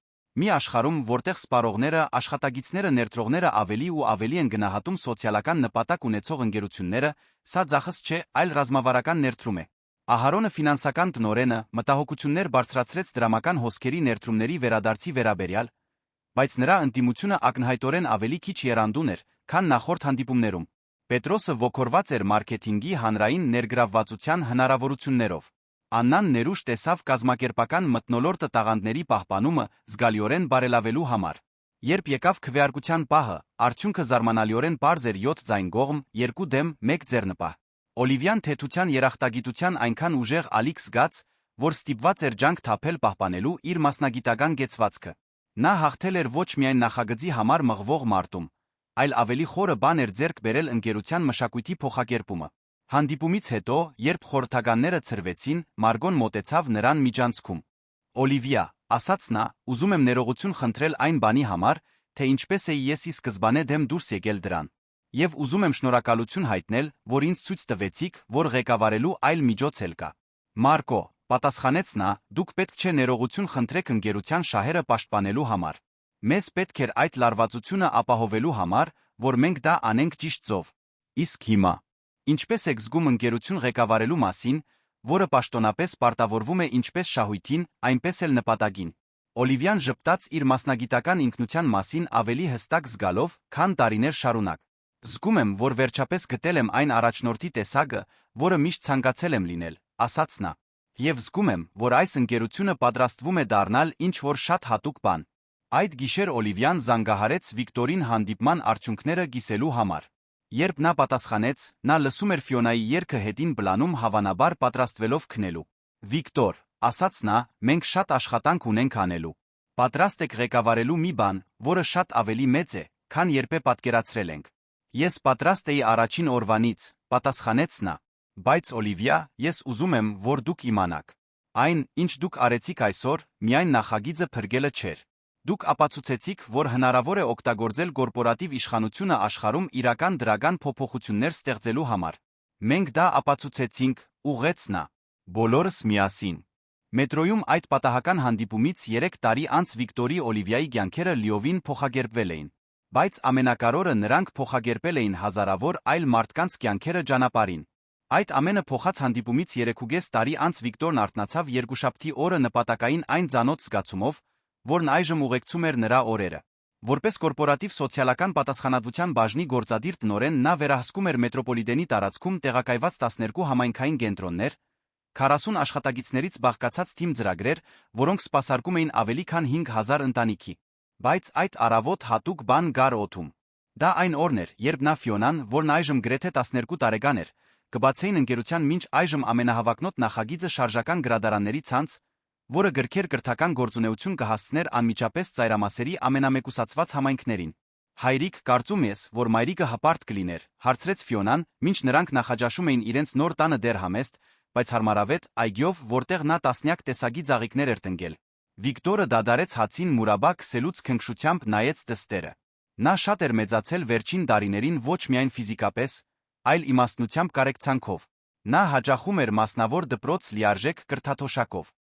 Մի աշխարհում, որտեղ սպառողները, աշխատագիտները, ներդրողները ավելի ու ավելի են գնահատում սոցիալական նպատակ ունեցող ընկերությունները, սա ծախս չէ, այլ ռազմավարական ներդրում է։ Ահարոնը ֆինանսական տնօրենը մտահոգություններ բարձրացրեց դրամական հոսքերի ներդրումների վերադարձի վերաբերյալ, բայց նրա ընդդիմությունը ակնհայտորեն ավելի քիչ եռանդուն էր, քան նախորդ հանդիպումներում։ Պետրոսը ոգորված էր մարքեթինգի հանրային ներգրավվածության հնարավորություններով։ Աննան ներուժ տեսավ կազմակերպական մթնոլորտը տաղանդների պահպանումը զգալիորեն բարելավելու համար։ Երբ եկավ քվեարկության պահը, արդյունքը զարմանալիորեն պարզ էր 7 ձայն կողմ, 2 դեմ, 1 ձեռնպահ։ Օլիվիան թեթության երախտագիտության այնքան ուժեղ ալիք զգաց, որ ստիպված էր ջանք թափել պահպանելու իր մասնագիտական կեցվածքը։ Նա հաղթել էր ոչ միայն նախագծի համար մղվող մարտում, այլ ավելի խորը բան էր ձեռք բերել ընկերության մշակույթի փոխակերպումը։ Հանդիպումից հետո, երբ խորհրդականները ցրվեցին, Մարգոն մոտեցավ նրան միջանցքում։ Օլիվիա, ասաց նա, ուզում եմ ներողություն խնդրել այն բանի համար, թե ինչպես էի ես ի սկզբանե դեմ դուրս եկել դրան։ Եվ ուզում եմ շնորհակալություն հայտնել, որ ինձ ցույց տվեցիք, որ ղեկավարելու այլ միջոց էլ կա։ Մարկո, պատասխանեց նա, դուք պետք չէ ներողություն խնդրեք ընկերության շահերը պաշտպանելու համար։ Մեզ պետք էր այդ լարվածությունը ապահովելու համար, որ մենք դա անենք ճիշտ ձով։ Իսկ հիմա, ինչպես եք զգում ընկերություն ղեկավարելու մասին, որը պաշտոնապես պարտավորվում է ինչպես շահույթին, այնպես էլ նպատակին։ Օլիվիան ժպտաց իր մասնագիտական ինքնության մասին ավելի հստակ զգալով, քան տարիներ շարունակ։ Զգում եմ, որ վերջապես գտել եմ այն առաջնորդի տեսակը, որը միշտ ցանկացել եմ լինել, ասաց նա։ Եվ զգում եմ, որ այս ընկերությունը պատրաստվում է դառնալ ինչ-որ շատ հատուկ բան։ Այդ գիշեր Օլիվիան զանգահարեց Վիկտորին հանդիպման արդյունքները կիսելու համար։ Երբ նա պատասխանեց, նա լսում էր Ֆիոնայի երգը հետին պլանում հավանաբար պատրաստվելով քնելու։ Վիկտոր, ասաց նա, մենք շատ աշխատանք ունենք անելու։ Պատրաստ եք ղեկավարելու մի բան, որը շատ ավելի մեծ է, քան երբեք պատկերացրել ենք։ Ես պատրաստ էի առաջին օրվանից, պատասխանեց նա։ Բայց Օլիվիա, ես ուզում եմ, որ դուք իմանաք։ Այն, ինչ դուք արեցիք այսօր, միայն նախագիծը փրկելը չէր։ Դուք ապացուցեցիք, որ հնարավոր է օգտագործել կորպորատիվ իշխանությունը աշխարհում իրական դրական փոփոխություններ ստեղծելու համար։ Մենք դա ապացուցեցինք, ուղղեց նա։ Բոլորս միասին։ Մետրոյում այդ պատահական հանդիպումից 3 տարի անց Վիկտորի Օլիվիայի կյանքերը լիովին փոխակերպվել էին։ Բայց ամենակարևորը նրանք փոխակերպել էին հազարավոր այլ մարդկանց կյանքերը ճանապարհին։ Այդ ամենը փոխած հանդիպումից 3.5 տարի անց Վիկտորն արթնացավ երկուշաբթի օրը նպատակային այն ծանոթ զգացումով, որն այժմ ուղեկցում էր նրա օրերը։ Որպես կորպորատիվ սոցիալական պատասխանատվության բաժնի գործադիր տնօրեն նա վերահսկում էր մետրոպոլիտենի տարածքում տեղակայված 12 համայնքային կենտրոններ, 40 աշխատագիտներից բաղկացած թիմ ծրագրեր, որոնք սպասարկում էին ավելի քան 5000 ընտանիքի։ Բայց այդ առավոտ հատուկ բան գար օդում։ Դա այն օրն էր, երբ նա Ֆիոնան, որն այժմ գրեթե 12 տարեկան էր, կբացեին ընկերության մինչ այժմ ամենահավակնոտ նախագիծը շարժական գրադարանների ցանց, որը գրքեր կրթական գործունեություն կհասցներ անմիջապես ծայրամասերի ամենամեկուսացված համայնքներին։ Հայրիկ, կարծում ես, որ մայրիկը հպարտ կլիներ, հարցրեց Ֆիոնան, մինչ նրանք նախաճաշում էին իրենց նոր տանը դեռ համեստ, բայց հարմարավետ այգիով, որտեղ նա տասնյակ տեսակի ծաղիկներ էր տնկել։ Վիկտորը դադարեց հացին մուրաբա քսելուց քնքշությամբ նայեց դստերը։ Նա շատ էր մեծացել վերջին տարիներին ոչ միայն ֆիզիկապես, այլ իմաստնությամբ կարեկցանքով։ Նա հաճախում էր մասնավոր դպրոց լիարժեք կրթաթոշակով։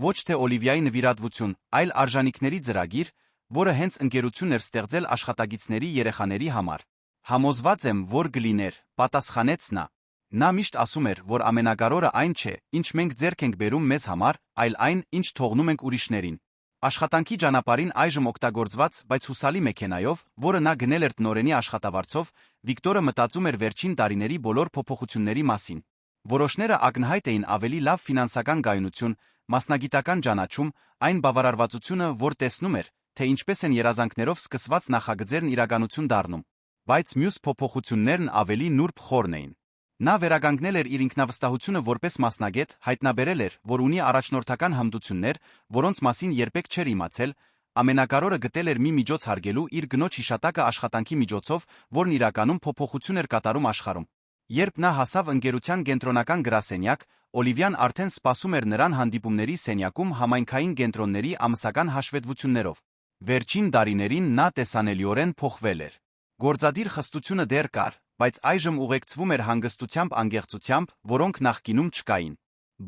Ոչ թե Օլիվիայի նվիրատվություն, այլ արժանինքների ծրագիր, որը հենց ընկերությունն էր ստեղծել աշխատագիտների երեխաների համար։ Համոզված եմ, որ կլիներ, պատասխանեց նա։ Նա միշտ ասում էր, որ ամենակարևորը այն չէ, ինչ մենք ձեռք ենք բերում մեզ համար, այլ այն, ինչ թողնում ենք ուրիշներին։ Աշխատանքի ճանապարհին այժմ օգտագործված, բայց հուսալի մեքենայով, որը նա գնել էր տնօրենի աշխատավարձով, Վիկտորը մտածում էր վերջին տարիների բոլոր փոփոխությունների մասին։ Որոշները ակնհայտ էին ավելի լավ ֆինանսական գայունություն, մասնագիտական ճանաչում, այն բավարարվածությունը, որ տեսնում էր, թե ինչպես են երազանքներով սկսված նախագծերն իրականություն դառնում։ Բայց մյուս փոփոխություններն ավելի նուրբ խորն էին։ Նա վերականգնել էր իր ինքնավստահությունը որպես մասնագետ, հայտնաբերել էր, որ ունի առաջնորդական հմտություններ, որոնց մասին երբեք չէր իմացել, ամենակարևորը գտել էր մի միջոց հարգելու իր կնոջ հիշատակը աշխատանքի միջոցով, որն իրականում փոփոխություն էր կատարում աշխարհում։ Երբ նա հասավ ընկերության կենտրոնական գրասենյակ, Օլիվիան արդեն սպասում էր նրան հանդիպումների սենյակում համայնքային կենտրոնների ամսական հաշվետվություններով։ Վերջին տարիներին նա տեսանելիորեն փոխվել էր։ Գործադիր խստությունը դեռ կար, բայց այժմ ուղեկցվում էր հանգստությամբ անկեղծությամբ, որոնք նախկինում չկային։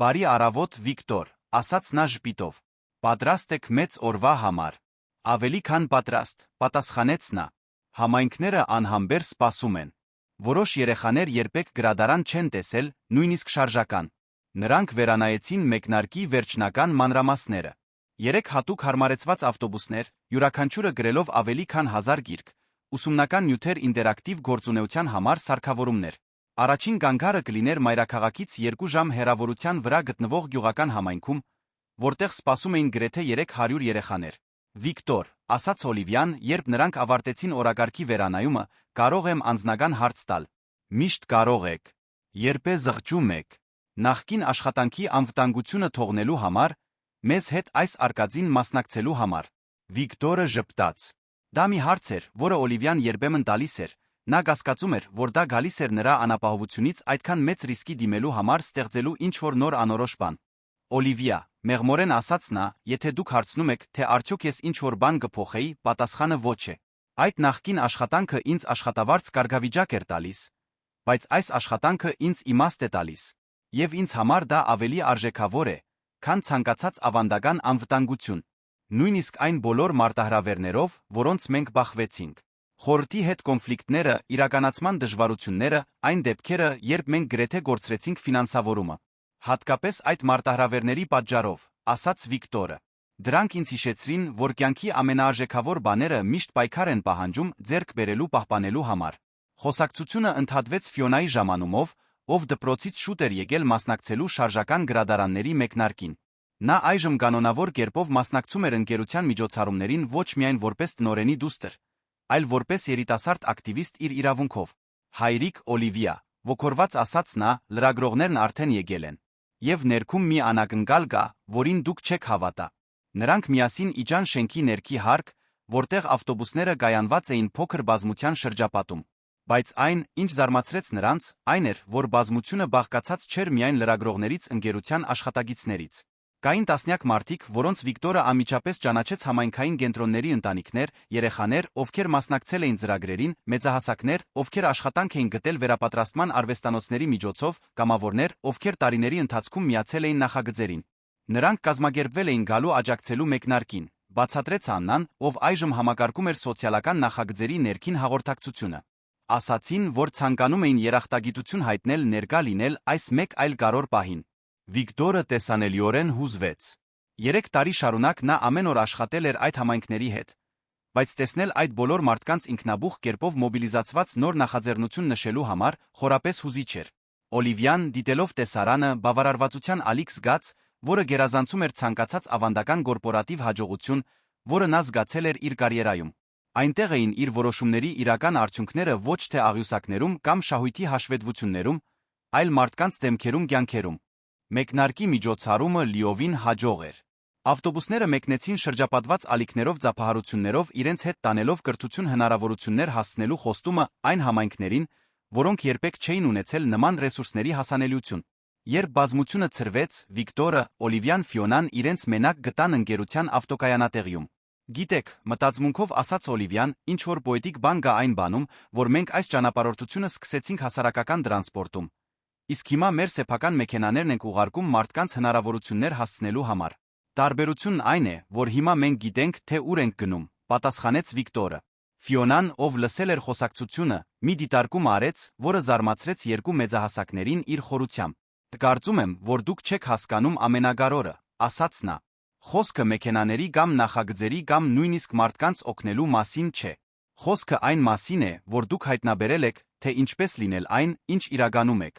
Բարի առավոտ, Վիկտոր, ասաց նա ժպիտով։ Պատրաստ եք մեծ օրվա համար։ Ավելի քան պատրաստ, պատասխանեց նա։ Համայնքները անհամբեր սպասում են։ Որոշ երեխաներ երբեք գրադարան չեն տեսել, նույնիսկ շարժական։ Նրանք վերանայեցին մեկնարկի վերջնական մանրամասները։ 3 հատուկ հարմարեցված ավտոբուսներ, յուրաքանչյուրը գրելով ավելի քան 1000 գիրք, ուսումնական նյութեր ինտերակտիվ գործունեության համար սարքավորումներ։ Առաջին կանգառը կլիներ մայրաքաղաքից 2 ժամ հեռավորության վրա գտնվող գյուղական համայնքում, որտեղ սպասում էին գրեթե 300 երեխաներ։ Վիկտոր, ասաց Օլիվիան, երբ նրանք ավարտեցին օրակարգի վերանայումը, կարող եմ անձնական հարց տալ։ Միշտ կարող եք։ Երբ զղջում եք։ Նախկին աշխատանքի անվտանգությունը թողնելու համար, մեզ հետ այս արկածին մասնակցելու համար։ Վիկտորը ժպտաց։ Դա մի հարց էր, որը Օլիվիան երբեմն տալիս էր, նա կասկածում էր, որ դա գալիս էր նրա անապահովությունից այդքան մեծ ռիսկի դիմելու համար ստեղծելու ինչ-որ նոր անորոշ բան։ Օլիվիա, մեղմորեն ասաց նա, եթե դուք հարցնում եք, թե արդյոք ես ինչ-որ բան կփոխեի, պատասխանը ոչ է։ Այդ նախկին աշխատանքը ինձ աշխատավարձ կարգավիճակ էր տալիս, բայց այս աշխատանքը ինձ իմաստ է տալիս։ Եվ ինձ համար դա ավելի արժեքավոր է, քան ցանկացած ավանդական անվտանգություն։ Նույնիսկ այն բոլոր մարտահրավերներով, որոնց մենք բախվեցինք։ Խորհրդի հետ կոնֆլիկտները, իրականացման դժվարությունները, այն դեպքերը, երբ մենք գրեթե կորցրեցինք ֆինանսավորումը։ Հատկապես այդ մարտահրավերների պատճառով, ասաց Վիկտորը։ Դրանք ինձ հիշեցրին, որ կյանքի ամենաարժեքավոր բաները միշտ պայքար են պահանջում ձեռք բերելու պահպանելու համար։ Խոսակցությունը ընդհատվեց Ֆիոնայի ժամանումով, ով դպրոցից շուտ էր եկել մասնակցելու շարժական գրադարանների մեկնարկին։ Նա այժմ կանոնավոր կերպով մասնակցում էր ընկերության միջոցառումներին ոչ միայն որպես տնօրենի դուստր, այլ որպես երիտասարդ ակտիվիստ իր իրավունքով։ Հայրիկ Օլիվիա, ոգորված ասաց նա, լրագրողներն արդեն եկել են։ Եվ ներքում մի անակնկալ կա, որին դուք չեք հավատա։ Նրանք միասին իջան շենքի ներքի հարկ, որտեղ ավտոբուսները կայանված էին փոքր բազմության շրջապատում։ Բայց այն, ինչ զարմացրեց նրանց, այն էր, որ բազմությունը բաղկացած չէր միայն լրագրողներից ընկերության աշխատակիցներից։ Կային տասնյակ մարդիկ, որոնց Վիկտորը անմիջապես ճանաչեց համայնքային կենտրոնների ընտանիքներ, երեխաներ, ովքեր մասնակցել էին ծրագրերին, մեծահասակներ, ովքեր աշխատանք էին գտել վերապատրաստման արվեստանոցների միջոցով, կամավորներ, ովքեր տարիների ընթացքում միացել էին նախագծերին։ Նրանք կազմակերպվել էին գալու աջակցելու մեկնարկին, բացատրեց Աննան, ով այժմ համակարգում էր սոցիալական նախագծերի ներքին հաղորդակցությունը։ Ասացին, որ ցանկանում էին երախտագիտություն հայտնել ներկա լինել այս մեկ այլ կարևոր պահին։ Վիկտորը տեսանելիորեն հուզվեց։ 3 տարի շարունակ նա ամեն օր աշխատել էր այդ համայնքների հետ, բայց տեսնել այդ բոլոր մարդկանց ինքնաբուխ կերպով մոբիլիզացված նոր նախաձեռնություն նշելու համար խորապես հուզիչ էր։ Օլիվիան, դիտելով տեսարանը, բավարարվածության ալիք զգաց, որը գերազանցում էր ցանկացած ավանդական կորպորատիվ հաջողություն, որը նա զգացել էր իր կարիերայում։ Այնտեղ էին իր որոշումների իրական արդյունքները ոչ թե աղյուսակներում կամ շահույթի հաշվետվություններում, այլ մարդկանց դեմքերում կյանքերում։ Մեկնարկի միջոցառումը լիովին հաջող էր։ Ավտոբուսները մեկնեցին շրջապատված ալիքներով ծափահարություններով իրենց հետ տանելով կրթություն հնարավորություններ հասցնելու խոստումը այն համայնքներին, որոնք երբեք չէին ունեցել նման ռեսուրսների հասանելիություն։ Երբ բազմությունը ցրվեց, Վիկտորը, Օլիվիան, Ֆիոնան իրենց մենակ գտան ընկերության ավտոկայանատեղիում։ Գիտեք, մտածմունքով ասաց Օլիվիան, ինչ որ պոետիկ բան կա այն բանում, որ մենք այս ճանապարհորդությունը սկսեցինք հասարակական տրանսպորտում, իսկ հիմա մեր սեփական մեքենաներն ենք ուղարկում մարդկանց հնարավորություններ հասցնելու համար։ Տարբերությունն այն է, որ հիմա մենք գիտենք, թե ուր ենք գնում, պատասխանեց Վիկտորը։ Ֆիոնան, ով լսել էր խոսակցությունը, մի դիտարկում արեց, որը զարմացրեց երկու մեծահասակներին իր խորությամբ։ Կարծում եմ, որ դուք չեք հասկանում ամենակարևորը, ասաց նա։ Խոսքը մեքենաների կամ նախագծերի կամ նույնիսկ մարդկանց օգնելու մասին չէ։ Խոսքը այն մասին է, որ դուք հայտնաբերել եք, թե ինչպես լինել այն, ինչ իրականում եք։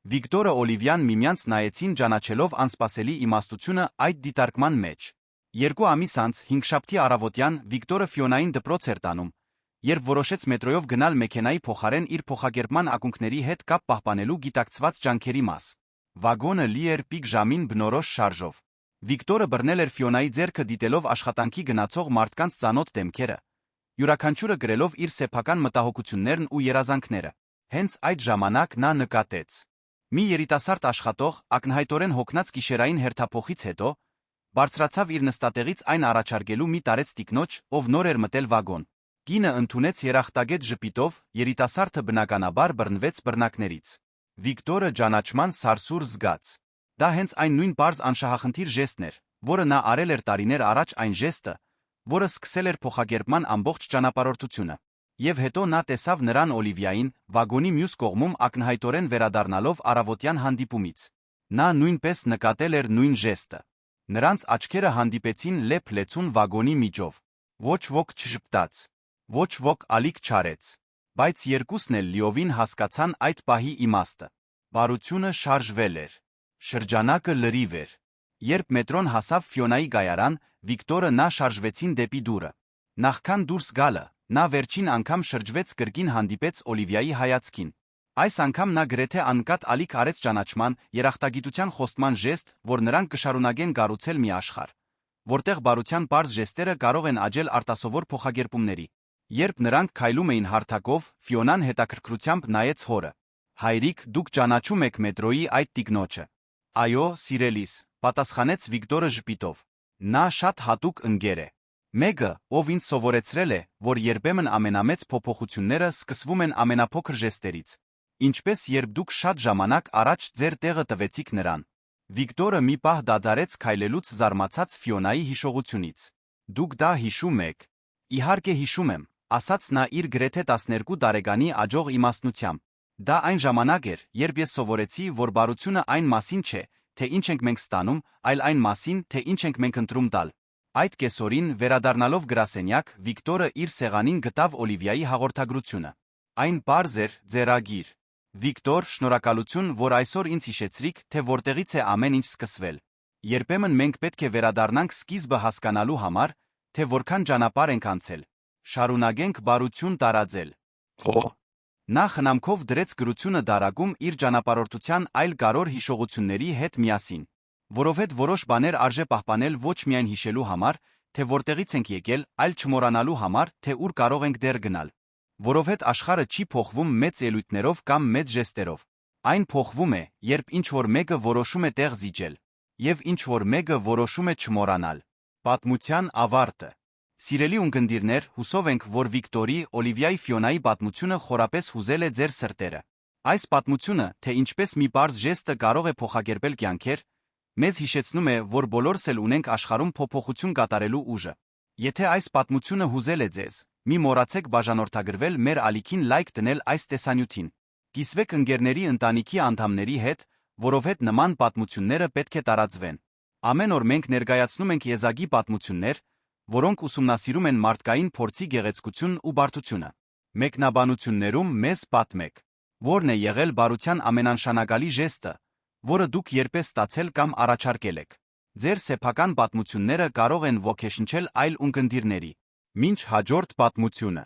Վիկտորը Օլիվիան միմյանց նայեցին ճանաչելով անսպասելի իմաստությունը այդ դիտարկման մեջ։ 2 ամիս անց, հինգշաբթի առավոտյան, Վիկտորը Ֆիոնային դպրոց էր տանում, երբ որոշեց մետրոյով գնալ մեքենայի փոխարեն իր փոխակերպման ակունքների հետ կապ պահպանելու գիտակցված ջանքերի մաս։ Վագոնը լի էր պիկ ժամին բնորոշ շարժով։ Վիկտորը բռնել էր Ֆիոնայի ձեռքը դիտելով աշխատանքի գնացող մարդկանց ծանոթ դեմքերը, յուրաքանչյուրը գրելով իր սեփական մտահոգություններն ու երազանքները։ Հենց այդ ժամանակ նա նկատեց։ Մի երիտասարդ աշխատող, ակնհայտորեն հոգնած գիշերային հերթափոխից հետո, բարձրացավ իր նստատեղից այն առաջարկելու մի տարեց տիկնոջ, ով նոր էր մտել վագոն։ Կինը ընդունեց երախտագետ ժպիտով, երիտասարդը բնականաբար բռնվեց բռնակներից։ Վիկտորը ճանաչման սարսուռ զգաց։ Դա հենց այն նույն պարզ անշահախնդիր ժեստն էր, որը նա արել էր տարիներ առաջ, այն ժեստը, որը սկսել էր փոխակերպման ամբողջ ճանապարհորդությունը։ Եվ հետո նա տեսավ նրան Օլիվիային, վագոնի մյուս կողմում ակնհայտորեն վերադառնալով առավոտյան հանդիպումից։ Նա նույնպես նկատել էր նույն ժեստը։ Նրանց աչքերը հանդիպեցին լեփ-լեցուն վագոնի միջով։ Ոչ ոք չժպտաց, ոչ ոք ալիք չարեց, բայց երկուսն էլ լիովին հասկացան այդ պահի իմաստը։ Բարությունը շարժվել էր։ Շրջանակը լրիվ էր։ Երբ մետրոն հասավ Ֆիոնայի գայարան, Վիկտորը նա շարժվեցին դեպի դուռը։ Նախքան դուրս գալը, նա վերջին անգամ շրջվեց կրկին հանդիպեց Օլիվիայի հայացքին։ Այս անգամ նա գրեթե անկատ ալիք արեց ճանաչման, երախտագիտության խոստման ժեստ, որ նրանք կշարունակեն կառուցել մի աշխարհ, որտեղ բարության պարզ ժեստերը կարող են աճել արտասովոր փոխակերպումների։ Երբ նրանք քայլում էին հարթակով, Ֆիոնան հետաքրքրությամբ նայեց հորը։ Հայրիկ, դուք ճանաչում եք մետրոյի այդ տիկնոջը։ Այո, սիրելիս, պատասխանեց Վիկտորը ժպիտով։ Նա շատ հատուկ ընկեր է։ Մեկը, ով ինձ սովորեցրել է, որ երբեմն ամենամեծ փոփոխությունները սկսվում են ամենափոքր ժեստերից, ինչպես երբ դուք շատ ժամանակ առաջ ձեր տեղը տվեցիք նրան։ Վիկտորը մի պահ դադարեց քայլելուց զարմացած Ֆիոնայի հիշողությունից։ Դուք դա հիշում եք։ Իհարկե հիշում եմ, ասաց նա իր գրեթե 12 տարեկանի աջող իմաստնությամբ։ Դա այն ժամանակ էր, երբ ես սովորեցի, որ բարությունը այն մասին չէ, թե ինչ ենք մենք ստանում, այլ այն մասին, թե ինչ ենք մենք ընտրում տալ։ Այդ կեսօրին, վերադառնալով գրասենյակ, Վիկտորը իր սեղանին գտավ Օլիվիայի հաղորդագրությունը։ Այն պարզ էր, ձեռագիր։ Վիկտոր, շնորհակալություն, որ այսօր ինձ հիշեցրիք, թե որտեղից է ամեն ինչ սկսվել։ Երբեմն մենք պետք է վերադառնանք սկիզբը հասկանալու համար, թե որքան ճանապարհ ենք անցել։ Շարունակենք բարություն տարածել։ Նա խնամքով դրեց գրությունը դարակում իր ճանապարհորդության այլ կարևոր հիշողությունների հետ միասին։ Որովհետև որոշ բաներ արժե պահպանել ոչ միայն հիշելու համար, թե որտեղից ենք եկել, այլ չմոռանալու համար, թե ուր կարող ենք դեռ գնալ։ Որովհետև աշխարհը չի փոխվում մեծ ելույթներով կամ մեծ ժեստերով։ Այն փոխվում է, երբ ինչ-որ մեկը որոշում է տեղ զիջել, եւ ինչ-որ մեկը որոշում է չմոռանալ։ Պատմության ավարտը։ Սիրելի ունկնդիրներ, հուսով ենք, որ Վիկտորի, Օլիվիայի Ֆիոնայի պատմությունը խորապես հուզել է ձեր սրտերը։ Այս պատմությունը, թե ինչպես մի պարզ ժեստը կարող է փոխակերպել կյանքեր, մեզ հիշեցնում է, որ բոլորս էլ ունենք աշխարհում փոփոխություն կատարելու ուժը։ Եթե այս պատմությունը հուզել է ձեզ, մի մոռացեք բաժանորդագրվել մեր ալիքին լայք դնել այս տեսանյութին։ Կիսվեք ընկերների ընտանիքի անդամների հետ, որովհետև նման պատմությունները պետք է տարածվեն։ Ամեն օր մենք ներկայացնում ենք եզակի պատմություններ, որոնք ուսումնասիրում են մարդկային փորձի գեղեցկությունն ու բարդությունը։ Մեկնաբանություններում մեզ պատմեք, որն է եղել բարության ամենանշանակալի ժեստը, որը դուք երբես ստացել կամ առաջարկել եք։ Ձեր սեփական պատմությունները կարող են ոգեշնչել այլ ունկնդիրների։ Մինչ հաջորդ պատմությունը։